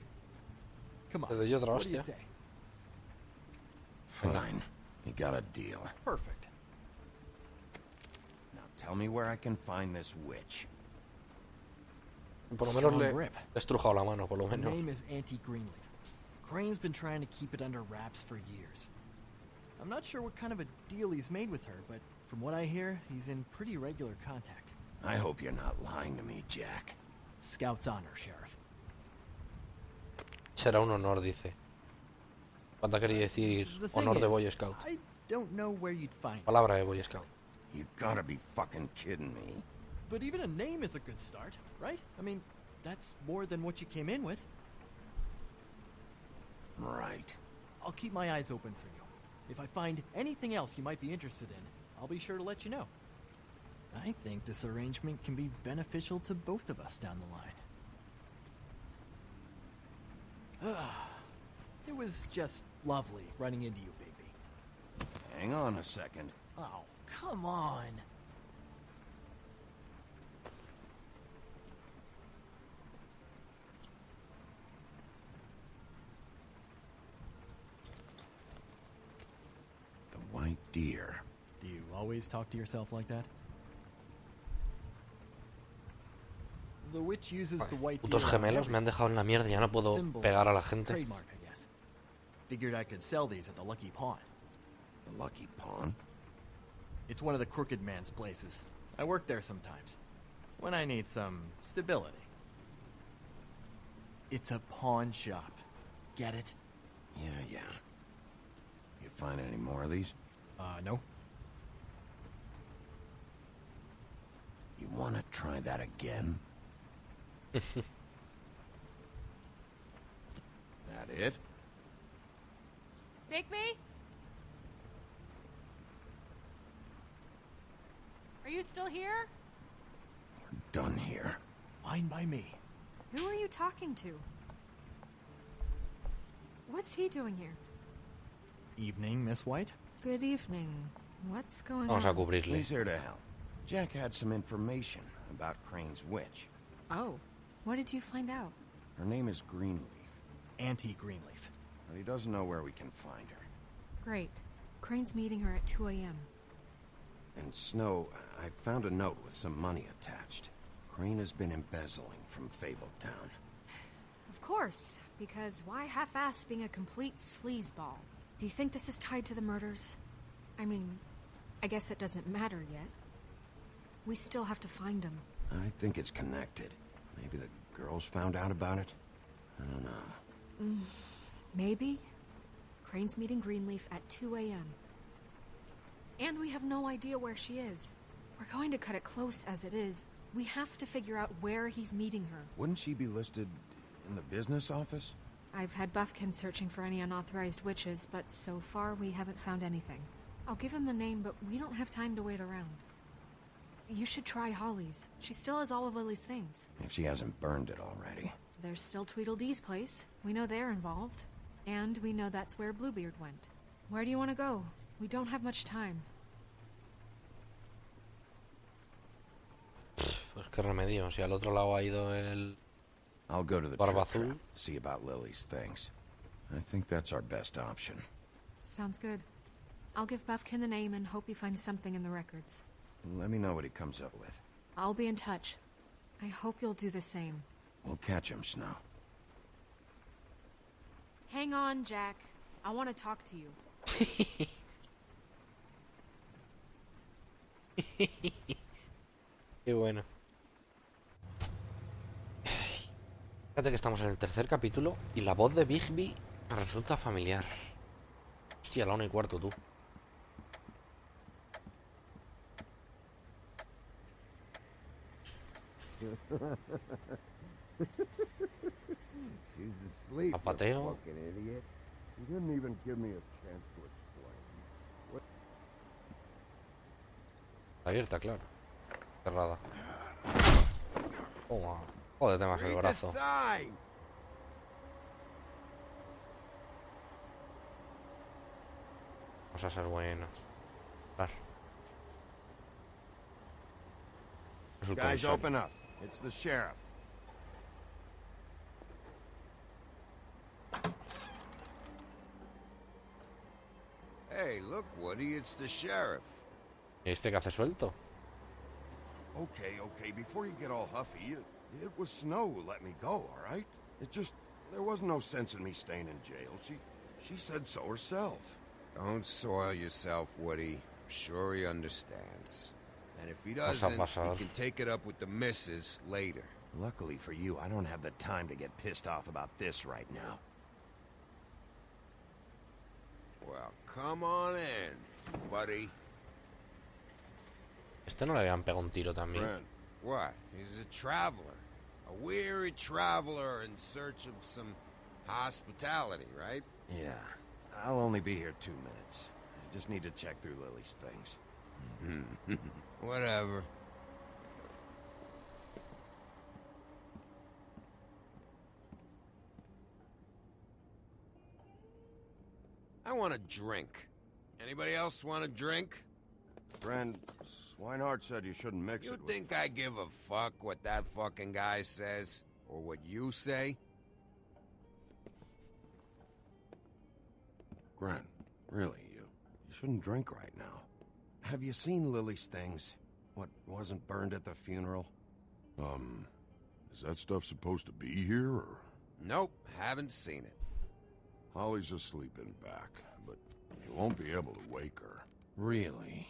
P: Come on,
A: Te doy otra
P: what do you
A: hostia.
P: say?
C: Fine. You got a deal.
P: Perfect.
C: Now tell me where I can find this witch.
A: Por lo menos
P: Strong
A: le
P: grip.
A: he estrujado la mano, por lo
P: Her
A: menos.
P: name is Auntie Greenleaf. Crane's been trying to keep it under wraps for years. I'm not sure what kind of a deal he's made with her, but from what I hear, he's in pretty regular contact.
C: I hope you're not lying to me, Jack.
P: Scout's honor, Sheriff.
A: Será un honor, dice. ¿Cuánta quería decir
P: The thing
A: honor de
P: is,
A: Boy Scout?
P: I don't know where you'd find her.
A: Palabra de Boy Scout.
C: You gotta be fucking kidding me.
P: But even a name is a good start, right? I mean, that's more than what you came in with.
C: Right.
P: I'll keep my eyes open for you. If I find anything else you might be interested in, I'll be sure to let you know. I think this arrangement can be beneficial to both of us down the line. It was just lovely running into you, Bigby.
C: Hang on a second.
P: Oh, come on.
C: The white deer.
P: Do you always talk to yourself like that? The witch uses the white
A: Putos
P: deer on
A: gemelos me han dejado en la mierda y ya no puedo
P: symbol,
A: pegar a la gente.
P: Trademark, I guess. Figured I could sell these at the Lucky Pawn.
C: The Lucky Pawn?
P: It's one of the crooked man's places. I work there sometimes. When I need some stability. It's a pawn shop. Get it?
C: Yeah. You find any more of these?
P: No.
C: You wanna try that again? That it?
D: Bigby? Are you still here?
C: We're done here.
P: Fine by me.
D: Who are you talking to? What's he doing here?
P: Evening, Miss White.
D: Good evening. What's going
A: Vamos a
D: on?
A: cubrirle.
C: He's here to help. Jack had some information about Crane's witch.
D: Oh, what did you find out?
C: Her name is Greenleaf,
P: Auntie Greenleaf.
C: but he doesn't know where we can find her.
D: Great. Crane's meeting her at 2 a.m.
C: And Snow, I found a note with some money attached. Crane has been embezzling from Fabletown.
D: Of course, because why half-ass being a complete sleazeball? Do you think this is tied to the murders? I mean, I guess it doesn't matter yet. We still have to find him.
C: I think it's connected. Maybe the girls found out about it? I don't know.
D: Maybe. Crane's meeting Greenleaf at 2 a.m. And we have no idea where she is. We're going to cut it close as it is. We have to figure out where he's meeting her.
C: Wouldn't she be listed in the business office?
D: I've had Buffkin searching for any unauthorized witches, but so far we haven't found anything. I'll give him the name, but we don't have time to wait around. You should try Holly's. She still has all of Lily's things.
C: If she hasn't burned it already.
D: There's still Tweedledee's place. We know they're involved. And we know that's where Bluebeard went. Where do you want to go? We don't have much time.
A: Pues qué remedio, si al otro lado ha ido el
C: I'll go to the
A: Barba
C: trip
A: Azul.
C: trap, see about Lily's things. I think that's our best option.
D: Sounds good. I'll give Buffkin the name and hope he finds something in the records.
C: Let me know what he comes up with.
D: I'll be in touch. I hope you'll do the same.
C: We'll catch him, Snow.
D: Hang on, Jack. I want to talk to you.
A: Qué bueno. Fíjate que estamos en el tercer capítulo y la voz de Bigby me resulta familiar. Hostia, la 1:15 tú.
C: He's asleep.
A: Zapateo.
C: Fucking idiot. He didn't even give me a chance to explain. What?
A: Abierta, claro. Cerrada. Toma. Jódete más el brazo. Vamos a ser buenos. Claro. Es el
C: Guys,
A: comisario.
C: open up. It's the sheriff.
I: Hey, look, Woody, it's the sheriff.
A: ¿Y este que hace suelto?
C: Okay, before you get all huffy, it was Snow who let me go, all right? It just, there was no sense in me staying in jail. She said so herself.
I: Don't soil yourself, Woody. I'm sure he understands. And if he
A: Vas a
I: doesn't,
A: pasar.
I: he can take it up with the missus later.
C: Luckily for you, I don't have the time to get pissed off about this right now.
I: Well, come on in, buddy.
A: Este no le habían pegado un tiro también.
I: Brent, what? He's a traveler. A weary traveler in search of some hospitality, right?
C: Yeah, I'll only be here 2 minutes. I just need to check through Lily's things.
I: Whatever. I want a drink. Anybody else want a drink?
C: Friend, Swinehart said you shouldn't mix
I: You
C: it with...
I: think I give a fuck what that fucking guy says? Or what you say?
C: Gren, really, you shouldn't drink right now. Have you seen Lily's things? What wasn't burned at the funeral?
K: Is that stuff supposed to be here, or...?
I: Nope, haven't seen it.
K: Holly's asleep in back, but you won't be able to wake her.
C: Really?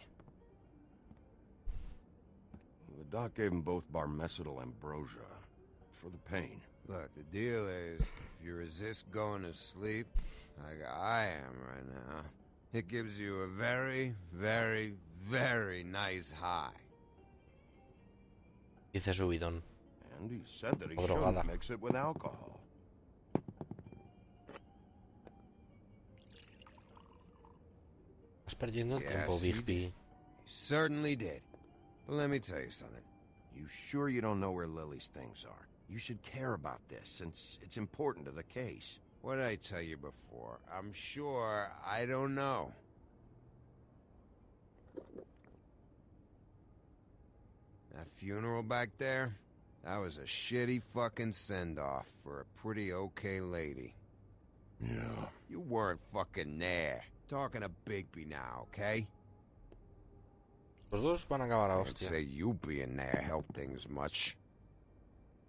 C: The doc gave them both barmecidal ambrosia for the pain.
I: Look, the deal is, if you resist going to sleep, like I am right now, it gives you a very, very, very nice high.
A: Dice subidón.
C: And he said that he
A: O drogada.
C: shouldn't mix it with alcohol.
A: Estás perdiendo el
I: Yes,
A: tiempo,
I: he
A: Bigby.
I: He certainly did. But let me tell you something.
C: You sure you don't know where Lily's things are? You should care about this, since it's important to the case.
I: What did I tell you before? I'm sure I don't know. That funeral back there? That was a shitty fucking send-off for a pretty okay lady.
K: Yeah.
I: You weren't fucking there. Talking to Bigby now, okay?
A: Los dos van a acabar a
I: I would
A: hostia.
I: say you being there helped things much.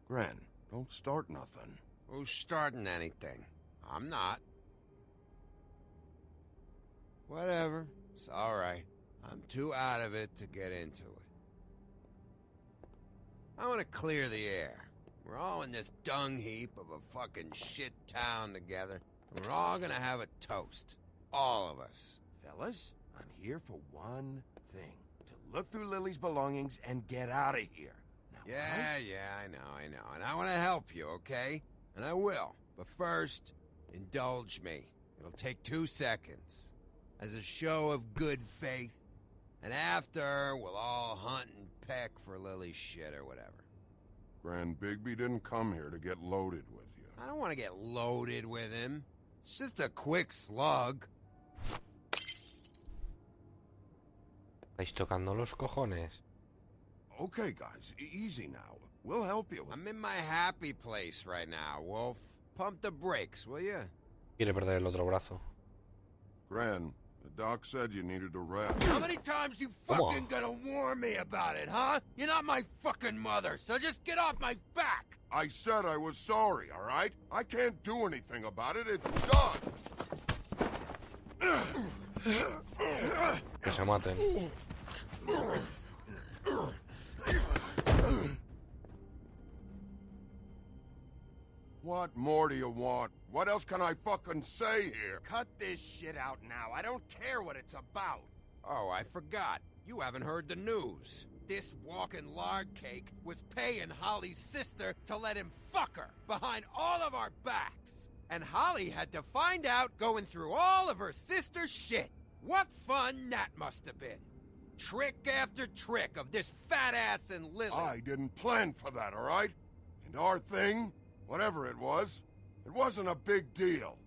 C: Gren, don't start nothing.
I: Who's starting anything? I'm not. Whatever. It's alright. I'm too out of it to get into it. I want to clear the air. We're all in this dung heap of a fucking shit town together. And we're all gonna have a toast. All of us.
C: Fellas, I'm here for one thing. To look through Lily's belongings and get out of here. Now,
I: Yeah, I know. And I want to help you, okay? And I will. But first, indulge me. It'll take 2 seconds. As a show of good faith. And after, we'll all hunt and peck for Lily's shit or whatever.
Q: Grand Bigby didn't come here to get loaded with you.
I: I don't want to get loaded with him. It's just a quick slug.
A: Estáis tocando los cojones.
Q: Okay, guys, easy now. We'll help you.
I: I'm in my happy place right now, Wolf. Pump the brakes, will you?
A: Quiere perder el otro brazo.
Q: Gran, the doc said you needed a rest.
I: How many times you fucking gonna warn me about it, huh? You're not my fucking mother, so just get off my back!
Q: I said I was sorry, all right? I can't do anything about it. It's done.
A: Que se maten.
Q: What more do you want? What else can I fucking say here?
I: Cut this shit out now. I don't care what it's about. Oh, I forgot. You haven't heard the news. This walking lard cake was paying Holly's sister to let him fuck her behind all of our backs. And Holly had to find out going through all of her sister's shit. What fun that must have been. Trick after trick of this fat ass and Lily.
Q: I didn't plan for that, all right? And our thing, whatever it wasn't a big deal.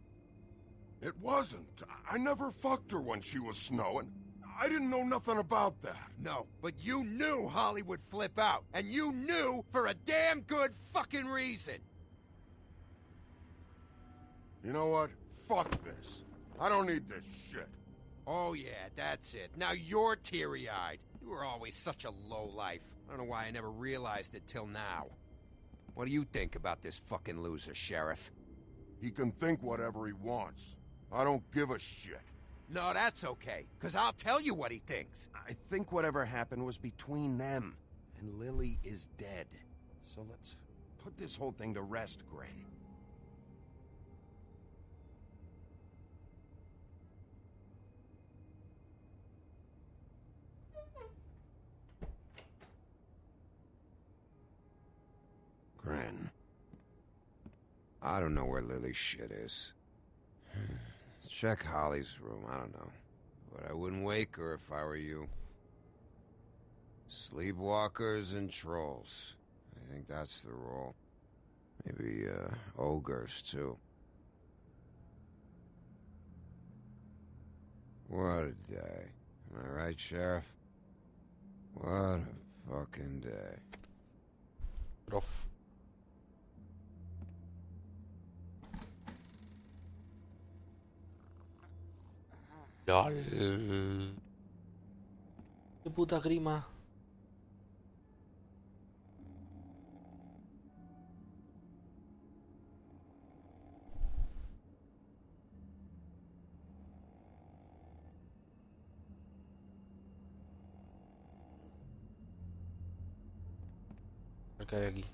Q: It wasn't. I never fucked her when she was snowing. I didn't know nothing about that.
I: No, but you knew Holly would flip out. And you knew for a damn good fucking reason.
Q: You know what? Fuck this. I don't need this shit.
I: Oh yeah, that's it. Now you're teary-eyed. You were always such a lowlife. I don't know why I never realized it till now. What do you think about this fucking loser, Sheriff?
Q: He can think whatever he wants. I don't give a shit.
I: No, that's okay, because I'll tell you what he thinks.
C: I think whatever happened was between them, and Lily is dead. So let's put this whole thing to rest, Gren.
I: Gren. I don't know where Lily's shit is. Check Holly's room, I don't know. But I wouldn't wake her if I were you. Sleepwalkers and trolls. I think that's the rule. Maybe, ogres, too. What a day. Am I right, Sheriff? What a fucking day.
A: Prof. LOL. Qué puta grima. ¿Qué hay aquí?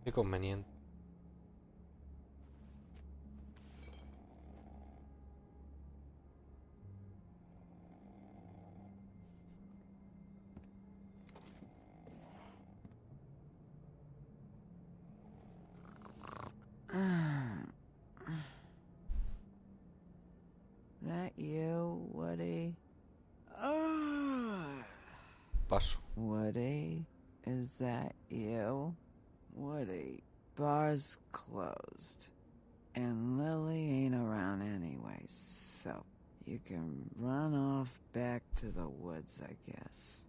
A: Qué conveniente.
E: That you, Woody?
A: Paso.
E: Woody? Is that you? Woody, bar's closed. And Lily ain't around anyway, so you can run off back to the woods, I guess.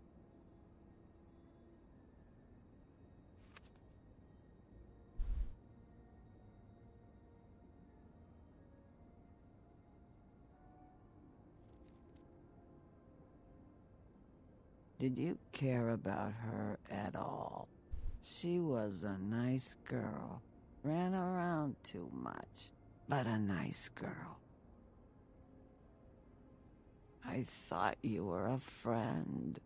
E: Did you care about her at all? She was a nice girl. Ran around too much, but a nice girl. I thought you were a friend.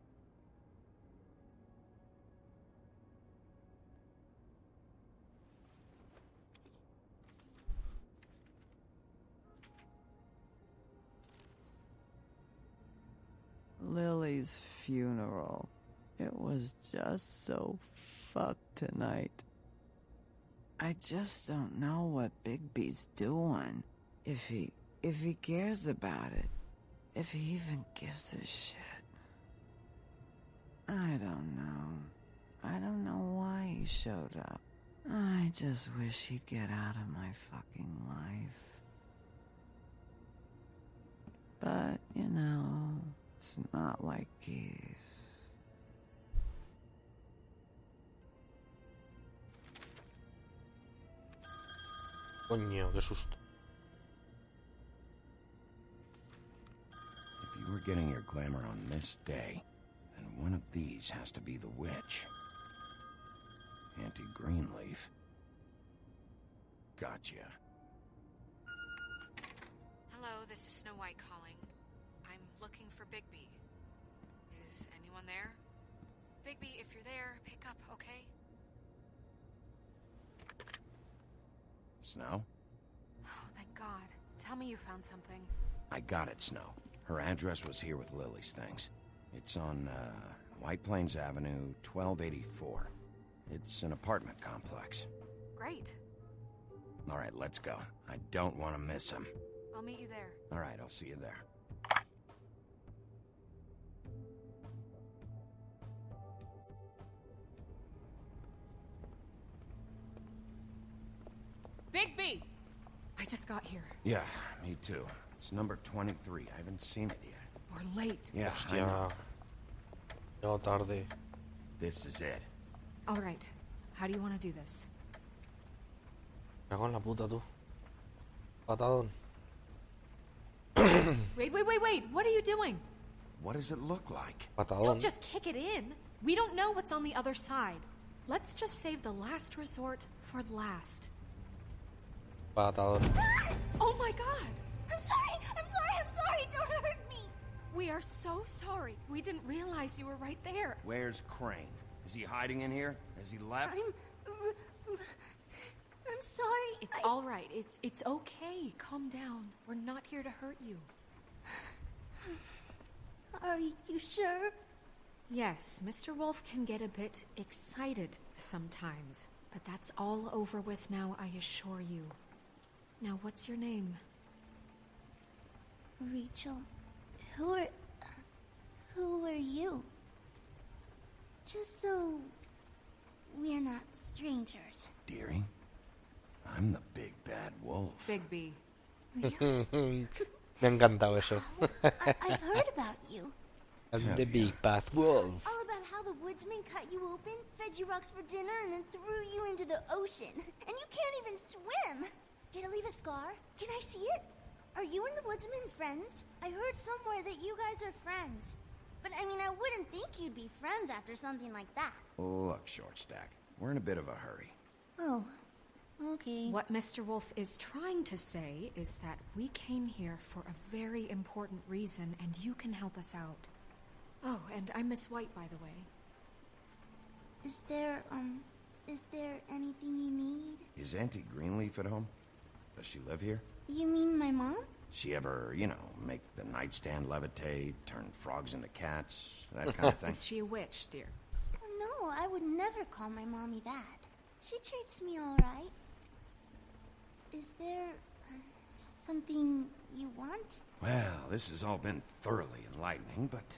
E: Lily's funeral. It was just so fucked tonight. I just don't know what Bigby's doing. If he cares about it. If he even gives a shit. I don't know. I don't know why he showed up. I just wish he'd get out of my fucking life. But, you know, it's not like he's...
A: Coño, qué susto.
C: If you were getting your glamour on this day, then one of these has to be the witch. Auntie Greenleaf. Gotcha.
D: Hello, this is Snow White calling. I'm looking for Bigby. Is anyone there? Bigby, if you're there, pick up, okay?
C: Snow?
D: Oh, thank God. Tell me you found something.
C: I got it, Snow. Her address was here with Lily's things. It's on, White Plains Avenue, 1284. It's an apartment complex.
D: Great.
C: All right, let's go. I don't want to miss him.
D: I'll meet you there.
C: All right, I'll see you there.
D: Bigby! I just got here.
C: Yeah, me too. It's number 23. I haven't seen it yet.
D: We're late.
C: Yeah,
A: Hostia. Llego tarde.
C: This is it.
D: All right. How do you want to do this?
A: Me cago en la puta, tú. Patadón.
D: Wait. What are you doing?
C: What does it look like?
A: Patadón.
D: Don't just kick it in. We don't know what's on the other side. Let's just save the last resort for last.
A: Patadón.
D: Oh my God!
F: I'm sorry! Don't hurt me!
D: We are so sorry. We didn't realize you were right there.
C: Where's Crane? Is he hiding in here? Has he left?
F: I'm sorry.
D: It's all right. It's okay. Calm down. We're not here to hurt you.
F: Are you sure?
D: Yes, Mr. Wolf can get a bit excited sometimes, but that's all over with now, I assure you. Now, what's your name?
F: Rachel. Who are you? Just so we're not strangers.
C: Dearie, I'm the big bad wolf.
D: Bigby.
A: Me ha encantado eso.
F: I've heard about you.
A: I'm the big bad wolf.
F: All about how the woodsman cut you open, fed you rocks for dinner, and then threw you into the ocean. And you can't even swim. Did it leave a scar? Can I see it? Are you and the woodsman friends? I heard somewhere that you guys are friends. But I mean, I wouldn't think you'd be friends after something like that.
C: Look, Shortstack, we're in a bit of a hurry.
F: Oh, okay.
D: What Mr. Wolf is trying to say is that we came here for a very important reason, and you can help us out. Oh, and I'm Miss White, by the way.
F: Is there anything you need?
C: Is Auntie Greenleaf at home? Does she live here?
F: You mean my mom?
C: She ever, make the nightstand levitate, turn frogs into cats, that kind of thing?
D: Is she a witch, dear?
F: No, I would never call my mommy that. She treats me all right. Is there something you want?
C: Well, this has all been thoroughly enlightening, but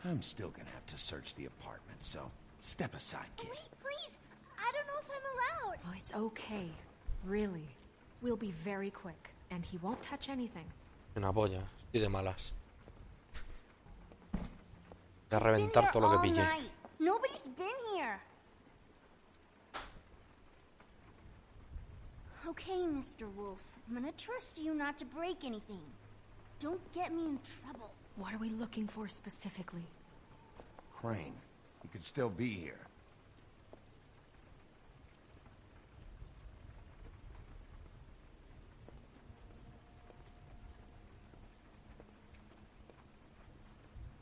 C: I'm still gonna have to search the apartment, so step aside, kid.
F: Wait, please! I don't know if I'm allowed.
D: Oh, it's okay. Really. We'll be very quick, and he won't touch anything.
A: Una polla. Estoy de malas. Voy a reventar todo lo que pille.
F: Nobody's been here. Okay, Mr. Wolf. I'm gonna trust you not to break anything. Don't get me in trouble.
D: What are we looking for specifically?
C: Crane. He could still be here.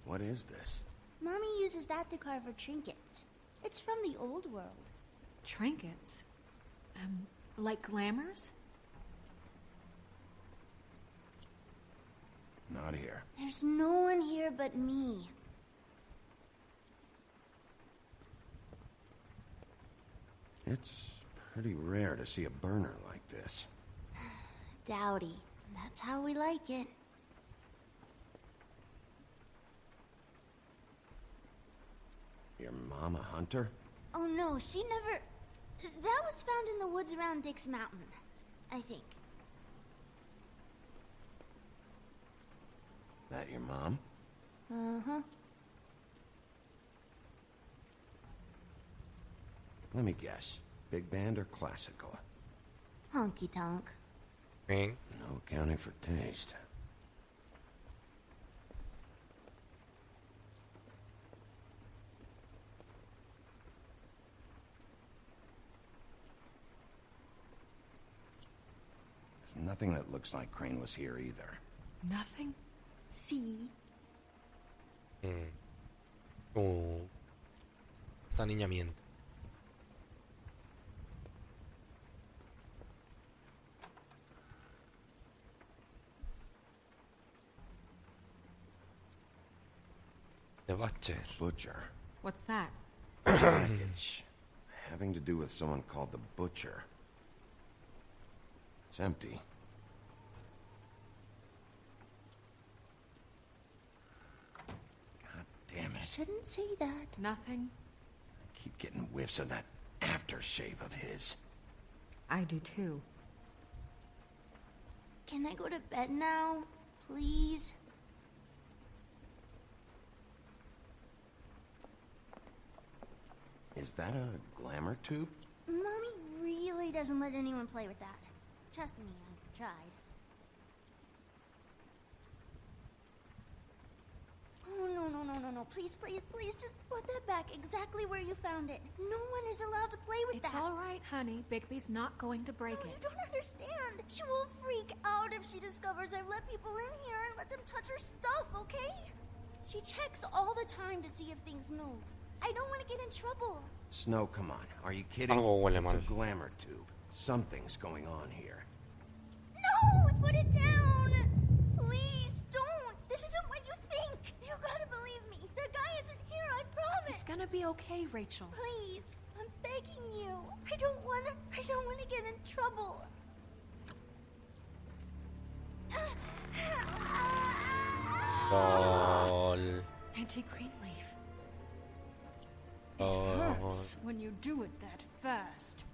C: What is this?
F: Mommy uses that to carve her trinkets. It's from the old world.
D: Trinkets? Like glamours?
C: Not here.
F: There's no one here but me.
C: It's pretty rare to see a burner like this.
F: Dowdy. That's how we like it.
C: Your mom a hunter?
F: Oh no, she never... That was found in the woods around Dick's Mountain, I think.
C: That your mom?
F: Uh-huh.
C: Let me guess. Big band or classical?
F: Honky-tonk.
C: No accounting for taste. There's nothing that looks like Crane was here either.
D: Nothing?
F: Sí.
A: Oh. Esta niña miente. The Butcher.
C: Butcher.
D: What's that?
C: Package. Having to do with someone called the Butcher. It's empty. God damn it.
F: Shouldn't say that.
D: Nothing.
C: I keep getting whiffs of that aftershave of his.
D: I do too.
F: Can I go to bed now? Please?
C: Is that a glamour tube?
F: Mommy really doesn't let anyone play with that. Trust me, I've tried. Oh, no. Please, just put that back exactly where you found it. No one is allowed to play with that.
D: It's all right, honey. Bigby's not going to break it.
F: You don't understand. She will freak out if she discovers I've let people in here and let them touch her stuff, okay? She checks all the time to see if things move. I don't want to get in trouble.
C: Snow, come on. Are you kidding? It's a glamour tube. Something's going on here.
F: No! Put it down! Please, don't! This isn't what you think! You gotta believe me. The guy isn't here, I promise!
D: It's gonna be okay, Rachel.
F: Please, I'm begging you. I don't wanna get in trouble.
D: Auntie Greenleaf.
R: It hurts when you do it that fast.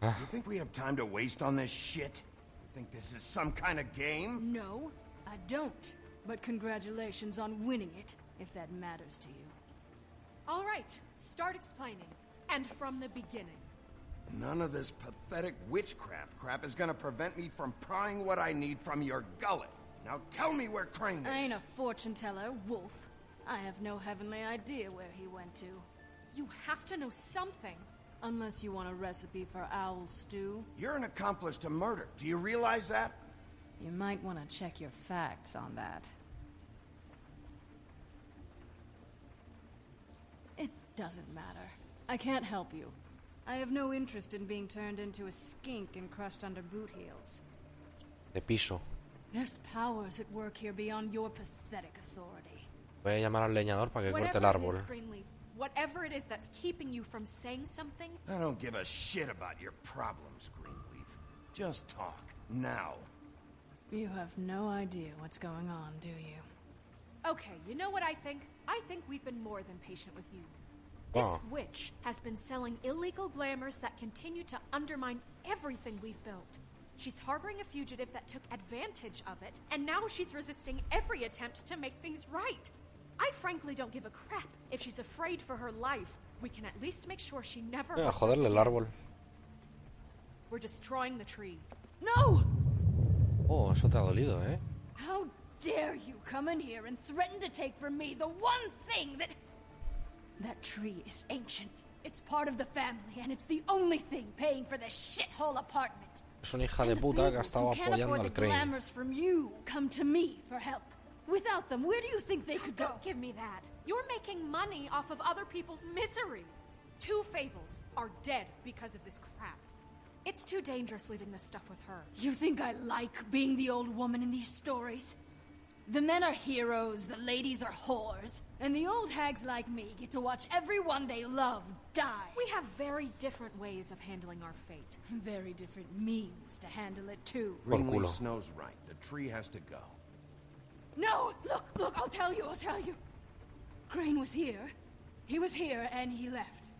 C: You think we have time to waste on this shit? You think this is some kind of game?
R: No, I don't. But congratulations on winning it, if that matters to you.
D: All right, start explaining. And from the beginning.
C: None of this pathetic witchcraft crap is gonna prevent me from prying what I need from your gullet. Now tell me where Crane is.
R: I ain't a fortune teller, Wolf. I have no heavenly idea where he went to.
D: You have to know something.
R: Unless you want a recipe for owl stew.
C: You're an accomplice to murder. Do you realize that?
R: You might want to check your facts on that. It doesn't matter. I can't help you. I have no interest in being turned into a skink and crushed under boot heels.
A: De piso.
R: There's powers at work here beyond your pathetic authority.
A: Voy a llamar al leñador para que corte el árbol.
D: Whatever it is that's keeping you from saying something...
C: I don't give a shit about your problems, Greenleaf. Just talk, now.
R: You have no idea what's going on, do you?
D: Okay, you know what I think? I think we've been more than patient with you. This witch has been selling illegal glamours that continue to undermine everything we've built. She's harboring a fugitive that took advantage of it, and now she's resisting every attempt to make things right. I frankly don't give a crap. If she's afraid for her life, we can at least make sure she never hurts us
A: joderle el árbol.
D: We're destroying the tree.
R: No!
A: Oh, eso te ha dolido, ¿eh?
R: How dare you come in here and threaten to take from me the one thing that... That tree is ancient. It's part of the family, and it's the only thing paying for this shithole apartment.
A: Es una hija de puta que ha estado apoyando al Crane.
R: Glamours from you come to me for help. Without them, where do you think they could go?
D: Don't give me that. You're making money off of other people's misery. 2 fables are dead because of this crap. It's too dangerous leaving this stuff with her.
R: You think I like being the old woman in these stories? The men are heroes, the ladies are whores, and the old hags like me get to watch everyone they love die.
D: We have very different ways of handling our fate.
R: Very different means to handle it, too.
C: Greenleaf Snow's right. The tree has to go.
R: No! Look, I'll tell you. Crane was here. He was here, and he left.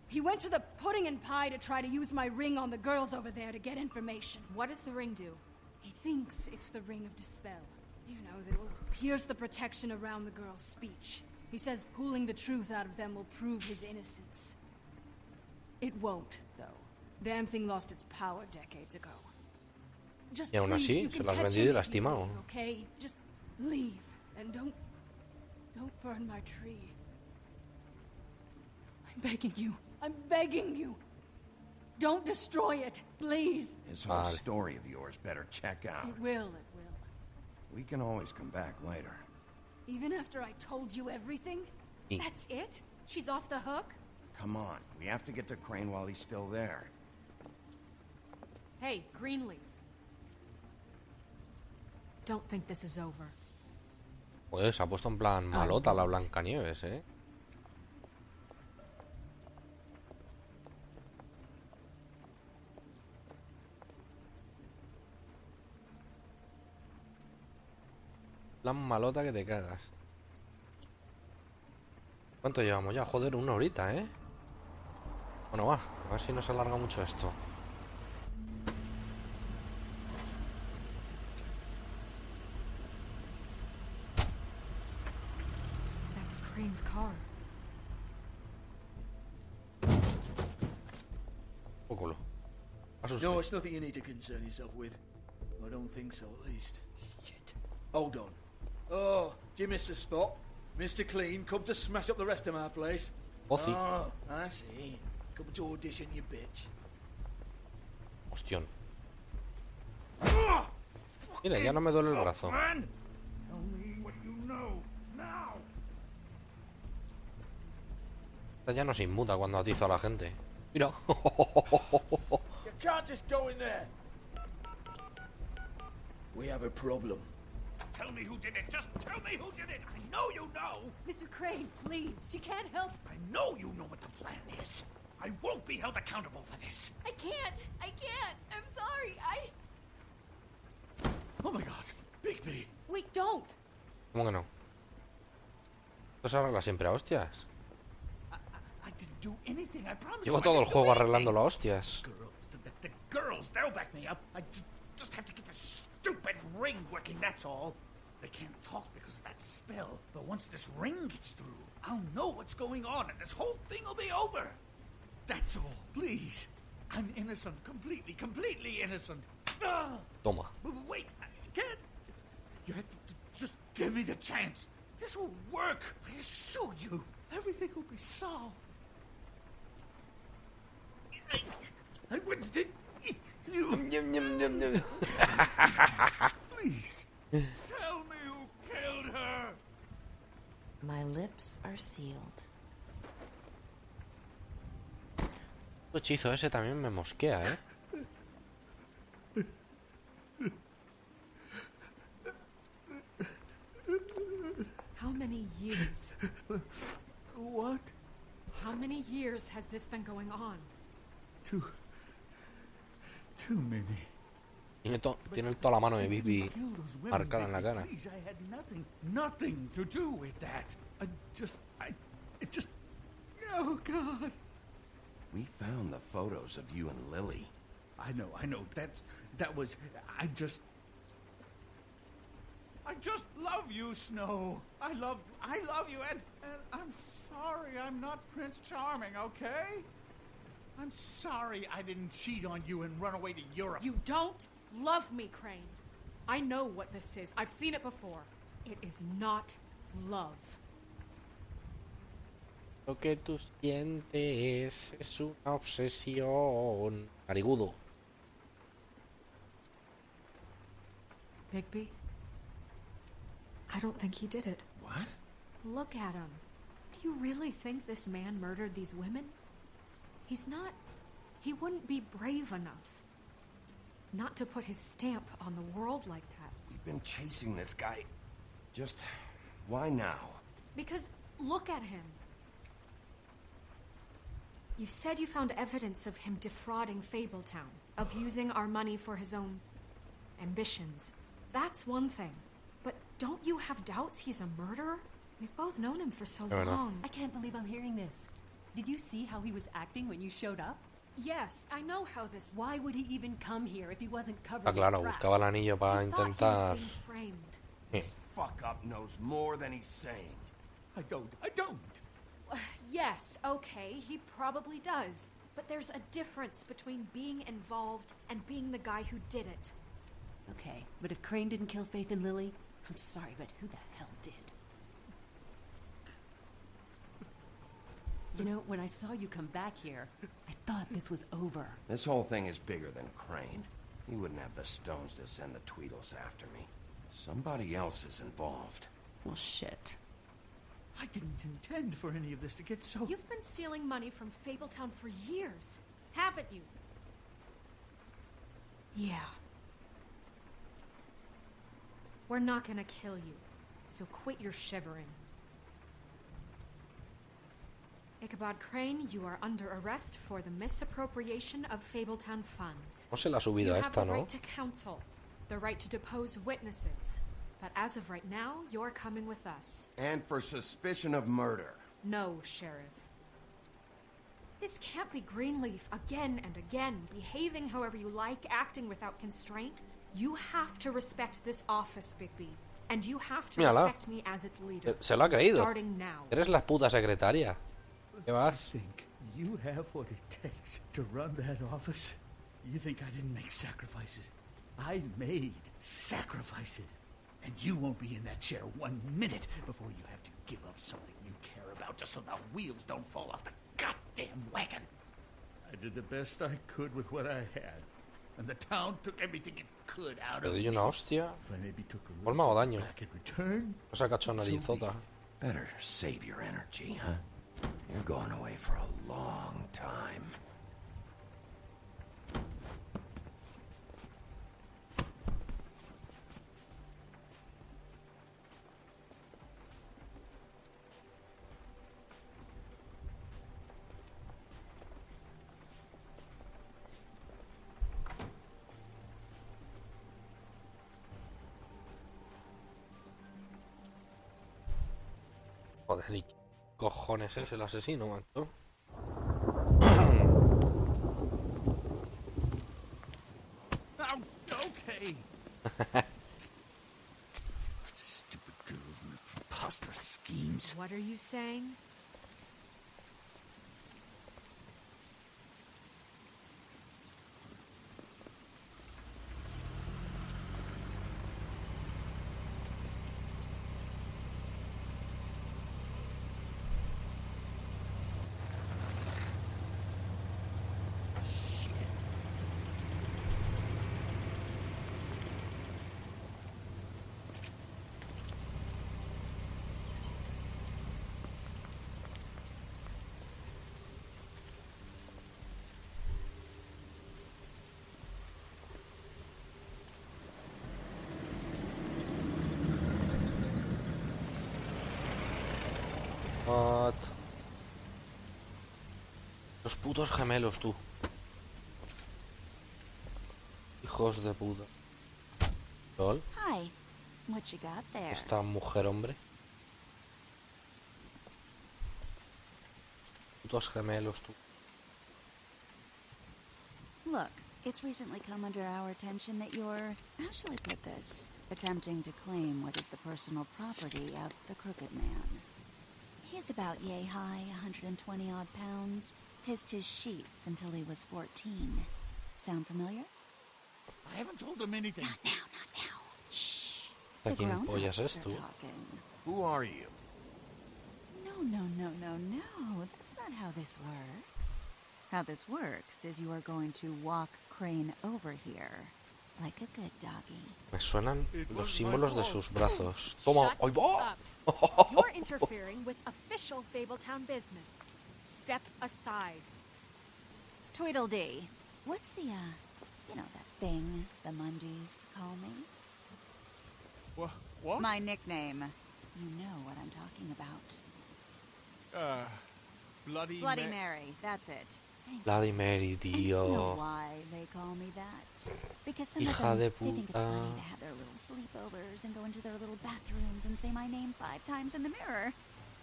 R: He went to the pudding and pie to try to use my ring on the girls over there to get information.
D: What does the ring do?
R: He thinks it's the ring of dispel. You know, that will pierce the protection around the girl's speech. He says pulling the truth out of them will prove his innocence. It won't, though. Damn thing lost its power decades ago. Just
A: y aún así, se lo has vendido y lastimado.
R: Okay, just leave and don't burn my tree. I'm begging you. Don't destroy it, please.
C: This whole story of yours better check out.
R: It will.
C: We can always come back later.
R: Even after I told you everything?
D: That's it? She's off the hook?
C: Come on, we have to get to Crane while he's still there.
D: Hey, Greenleaf. Don't think this is over.
A: Pues se ha puesto en plan malota la Blancanieves, ¿eh? Plan malota que te cagas. ¿Cuánto llevamos ya? Joder, 1 horita, ¿eh? Bueno, va. A ver si nos alarga mucho esto.
D: That's Crane's car.
A: Óculo.
S: No, it's nothing you need to concern yourself with. I don't think so, at least. Shit. Hold on. Oh, do you miss a spot? Mr. Clean, come to smash up the rest of our place.
A: Ozzy.
S: Oh, I see. Come to audition, you bitch.
A: Hostión. Mira, ya no me duele el brazo. Esta ya no se inmuta cuando atiza a la gente. Mira.
S: You can't just go in there. We have a problem.
G: Tell me who did it. Just tell me who did it. I know you know.
R: Mr. Crane, please. She can't help.
G: I know you know what the plan is. I won't be held accountable for this.
D: I can't. I'm sorry.
S: Oh my God. Bigby.
D: Wait, don't.
A: ¿Cómo que no? Esto se arregla siempre a hostias.
G: I didn't do anything. I promise.
A: Llevo todo el juego arreglándolo a hostias.
G: The girls, they'll back me up. I just have to get this stupid ring working, that's all. They can't talk because of that spell, but once this ring gets through, I'll know what's going on and this whole thing will be over. That's all, please. I'm innocent, completely innocent.
A: Toma.
G: Wait, I can't. You have to just give me the chance. This will work. I assure you, everything will be solved. I wouldn't. Please, tell me who killed her.
H: My lips are sealed.
A: El hechizo ese también me mosquea, ¿eh?
D: How many years?
S: What?
D: How many years has this been going on?
S: Too many.
A: Tiene toda la mano de Bigby marcada en la cara.
G: Please, I had nothing to do with that. I just. Oh God.
C: We found the photos of you and Lily.
G: I know. That was. I just love you, Snow. I love you, and I'm sorry I'm not Prince Charming, okay? I'm sorry I didn't cheat on you and run away to Europe.
D: You don't love me, Crane. I know what this is. I've seen it before. It is not love.
A: Lo que tú sientes es una obsesión. Narigudo.
D: Bigby? I don't think he did it.
S: What?
D: Look at him. Do you really think this man murdered these women? He's not... He wouldn't be brave enough. not to put his stamp on the world like that.
C: We've been chasing this guy. Just why now?
D: Because look at him. You said you found evidence of him defrauding Fabletown, of using our money for his own ambitions. That's one thing. But don't you have doubts he's a murderer? We've both known him for so long.
T: I can't believe I'm hearing this. Did you see how he was acting when you showed up?
D: Yes, I know how this...
T: Why would he even come here if he wasn't covered
A: Ah, claro, buscaba el anillo para intentar...
C: This fuck up knows more than he's saying.
G: I don't.
D: Yes, okay, he probably does. But there's a difference between being involved and being the guy who did it.
T: Okay, but if Crane didn't kill Faith and Lily, I'm sorry, but who the hell did? You know, when I saw you come back here, I thought this was over.
C: This whole thing is bigger than Crane. He wouldn't have the stones to send the Tweedles after me. Somebody else is involved.
T: Well, shit.
G: I didn't intend for any of this to get so...
D: You've been stealing money from Fabletown for years, haven't you? Yeah. We're not gonna kill you, so quit your shivering. Ichabod Crane, you are under arrest for the misappropriation of Fabletown funds.
A: No se la ha subido
D: you
A: a
D: have
A: esta,
D: the
A: ¿no?
D: right to counsel, the right to depose witnesses. But as of right now, you're coming with us.
C: And for suspicion of murder.
D: No, Sheriff. This can't be Greenleaf again and again, behaving however you like, acting without constraint. You have to respect this office, Bigby. And you have to
A: Mírala.
D: respect me as its leader.
A: Se lo ha creído.
D: Starting now.
A: Eres la puta secretaria. ¿Qué vas?
G: You think you have what it takes to run that office? You think I didn't make sacrifices? I made sacrifices. And you won't be in that chair 1 minute before you have to give up something you care about just so the wheels don't fall off the goddamn wagon. I did the best I could with what I had. And the town took everything it could out
A: Le
G: of
A: doy
G: me.
A: una hostia.
G: If I maybe took a
A: Pues me hago
G: little
A: daño.
G: back in return,
A: No se ha cachado narizota.
C: Better save your energy, huh? You're going away for a long time.
A: Joder, ¿y cojones es el asesino, macho?
G: oh, okay. Stupid girls and their preposterous schemes.
D: What are you saying?
A: What? Los putos gemelos, tú. Hijos de puta. ¿Lol?
U: Hi. What you got there?
A: Esta mujer hombre. Putos gemelos, tú.
U: Look, it's recently come under our attention that you're, how shall I put this, attempting to claim what is the personal property of the Crooked Man. He's about yay high, 120 odd pounds. Pissed his sheets until he was 14. Sound familiar?
G: I haven't told him anything.
U: Not now. Shh.
A: ¿A
U: The
A: quién
U: grown-ups
A: pollas es
U: are
A: tú?
U: talking.
C: Who are you?
U: No. That's not how this works. How this works is you are going to walk Crane over here. Like a good doggy.
A: Me suenan los símbolos de sus brazos. Toma, ¡ahí va!
D: You're interfering with official Fabletown business. Step aside.
U: Tweedledee, what's the, that thing the Mundies call me.
J: What?
U: My nickname. You know what I'm talking about. Bloody Mary, that's it.
A: Bloody Mary,
U: And you know
A: tío.
U: why they call me that? Because some
A: Hija
U: of
A: de
U: them, they think it's
A: puta.
U: funny to have their little sleepovers and go into their little bathrooms and say my name 5 times in the mirror.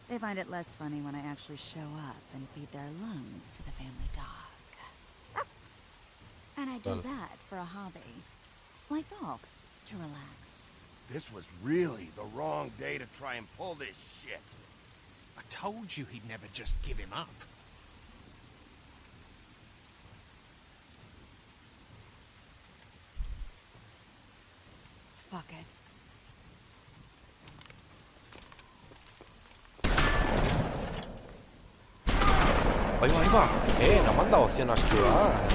U: They find it less funny when I actually show up and feed their lungs to the family dog. And I do
A: Well.
U: that for a hobby. Like golf, to relax.
Q: This was really the wrong day to try and pull this shit.
G: I told you he'd never just give him up.
U: Fuck it.
A: Ahí va. No me han dado opción a esquivar.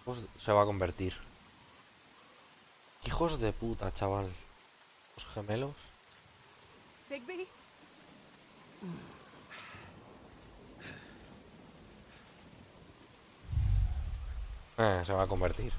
A: Pues se va a convertir. Hijos de puta, chaval. Los gemelos.
D: Bigby?
A: Se va a convertir.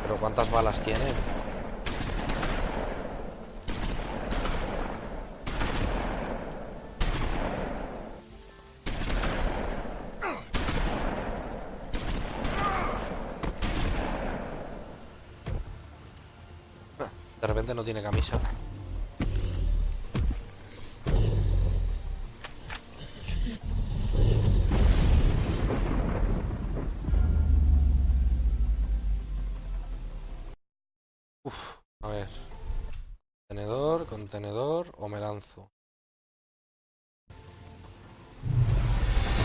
A: Pero ¿cuántas balas tienen? De repente no tiene camisa. A ver. Contenedor o me lanzo.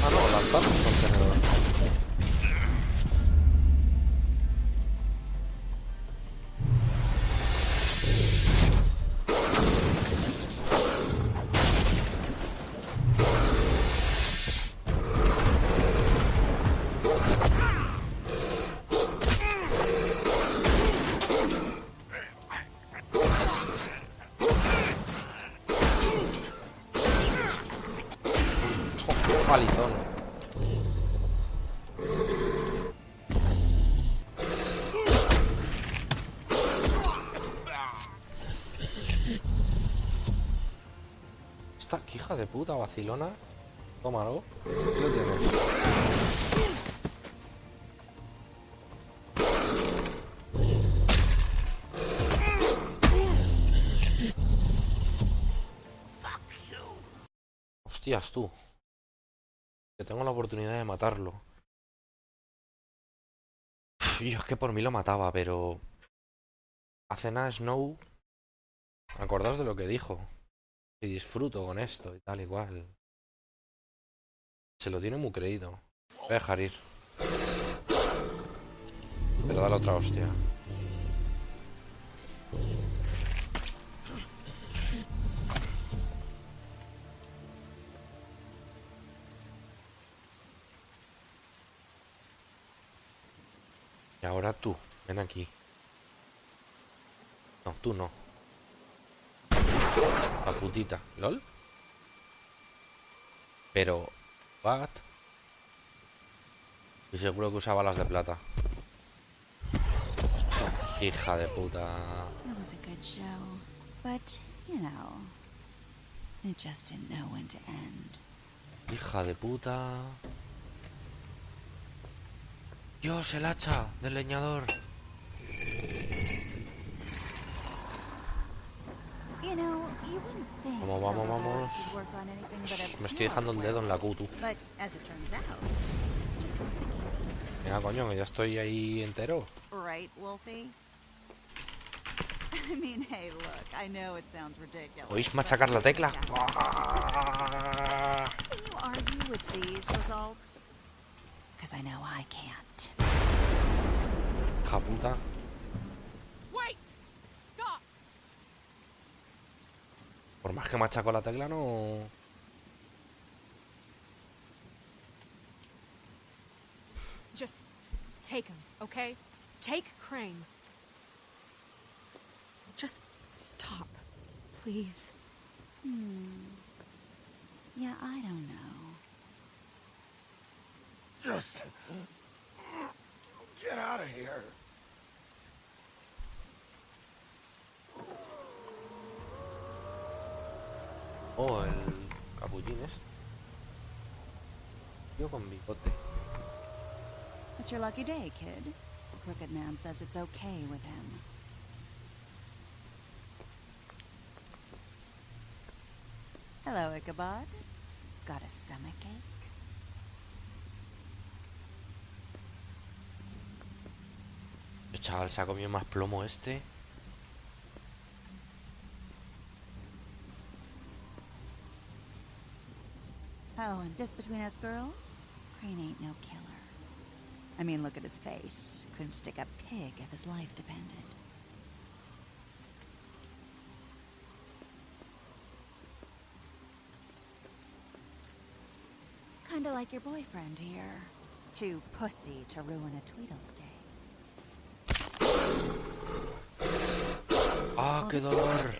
A: Ah, no, lanzamos contenedor. Palizón. Esta hija de puta vacilona. Tómalo. Aquí lo tienes. Hostias, tú. Que tengo la oportunidad de matarlo. Yo es que por mí lo mataba, pero... Hace nada Snow... Acordaos de lo que dijo. Y disfruto con esto y tal igual. Se lo tiene muy creído. Voy a dejar ir. Pero dale otra hostia. Y ahora tú, ven aquí. No, tú no. La putita, ¿lol? Pero... ¿what? Y seguro que usaba las de plata. Hija de puta.
U: It was a good show, but, you know, it just didn't know when to end.
A: Hija de puta. Dios, el hacha del leñador.
U: You know, you wouldn't think
A: Vamos, vamos, vamos.
U: would work on anything but a
A: Me estoy dejando el dedo en la cutu.
U: But as it turns out, it's just ridiculous.
A: Venga, coño, que ya estoy ahí entero.
U: Right, Wolfie? I mean, hey, look, I know it sounds ridiculous.
A: ¿Podéis machacar la tecla?
U: Can you argue with these results? Because I know I can't.
A: Hija puta.
R: Wait! Stop!
A: Por más que machaco la tecla, no...
D: Just take him, okay? Take Crane. Just stop, please.
U: Yeah, I don't know.
Q: Just get out of here.
A: Oh, el capullín es. Yo con bigote.
U: It's your lucky day, kid. The Crooked Man says it's okay with him. Hello, Ichabod. Got a stomachache?
A: Chaval, se ha comido más plomo este.
U: Oh, and just between us girls, Crane ain't no killer. I mean, look at his face. Couldn't stick a pig if his life depended. Kinda like your boyfriend here. Too pussy to ruin a Tweedlestay.
A: Ah, qué dolor.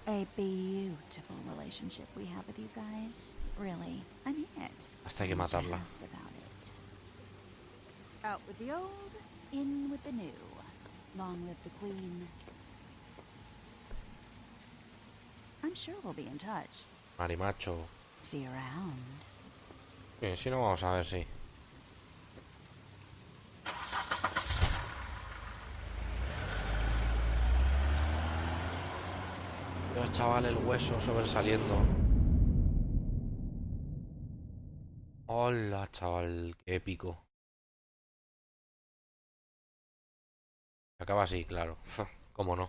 U: A beautiful relationship we have with you guys. Really, I mean it.
A: Hasta hay que matarla.
U: Just about it. Out with the old, in with the new. Long live the Queen. I'm sure we'll be in touch.
A: Marimacho.
U: See you around.
A: Bien, si no, vamos a ver si. Dios, chaval, el hueso sobresaliendo. Hola, chaval, qué épico. Acaba así, claro. ¿Cómo no?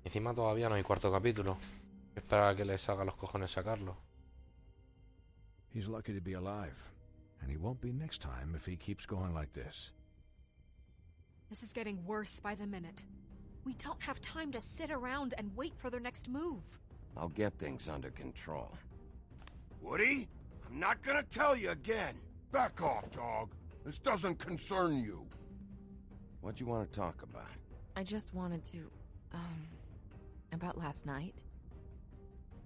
A: Encima todavía no hay cuarto capítulo. Espera a que les haga los cojones sacarlo.
L: He's lucky to be alive, and he won't be next time if he keeps going like this.
D: This is getting worse by the minute. We don't have time to sit around and wait for their next move.
C: I'll get things under control.
Q: Woody, I'm not gonna tell you again. Back off, dog. This doesn't concern you.
C: What do you want to talk about?
H: I just wanted to, about last night.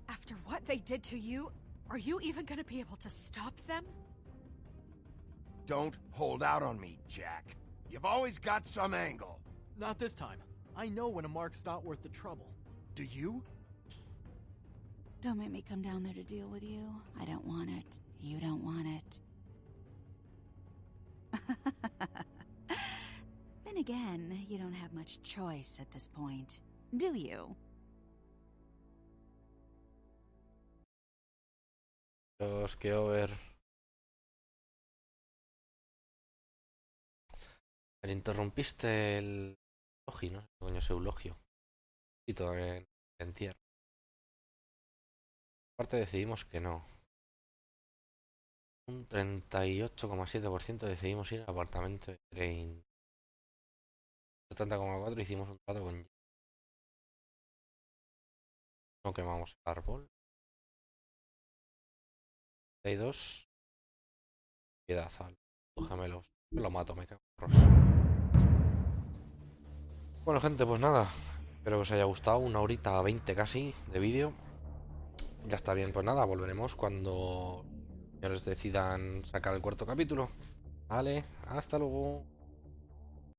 D: After what they did to you, are you even gonna be able to stop them?
Q: Don't hold out on me, Jack. You've always got some angle.
P: Not this time. I know when a mark's not worth the trouble. Do you?
U: Don't make me come down there to deal with you. I don't want it. You don't want it. Then again, you don't have much choice at this point, do you?
A: Os quiero ver. Le interrumpiste el eulogio, ¿no? Coño, ese eulogio. Y todavía en entierro. Aparte decidimos que no. Un 38,7% decidimos ir al apartamento de Crane. 70,4% hicimos un trato con... No quemamos el árbol. 32. Piedad al dos gemelos. Me lo mato, me cago en arroz. Bueno, gente, pues nada. Espero que os haya gustado. 1h20 casi de vídeo. Ya está bien, pues nada, volveremos cuando los señores decidan sacar el cuarto capítulo. Vale, hasta luego.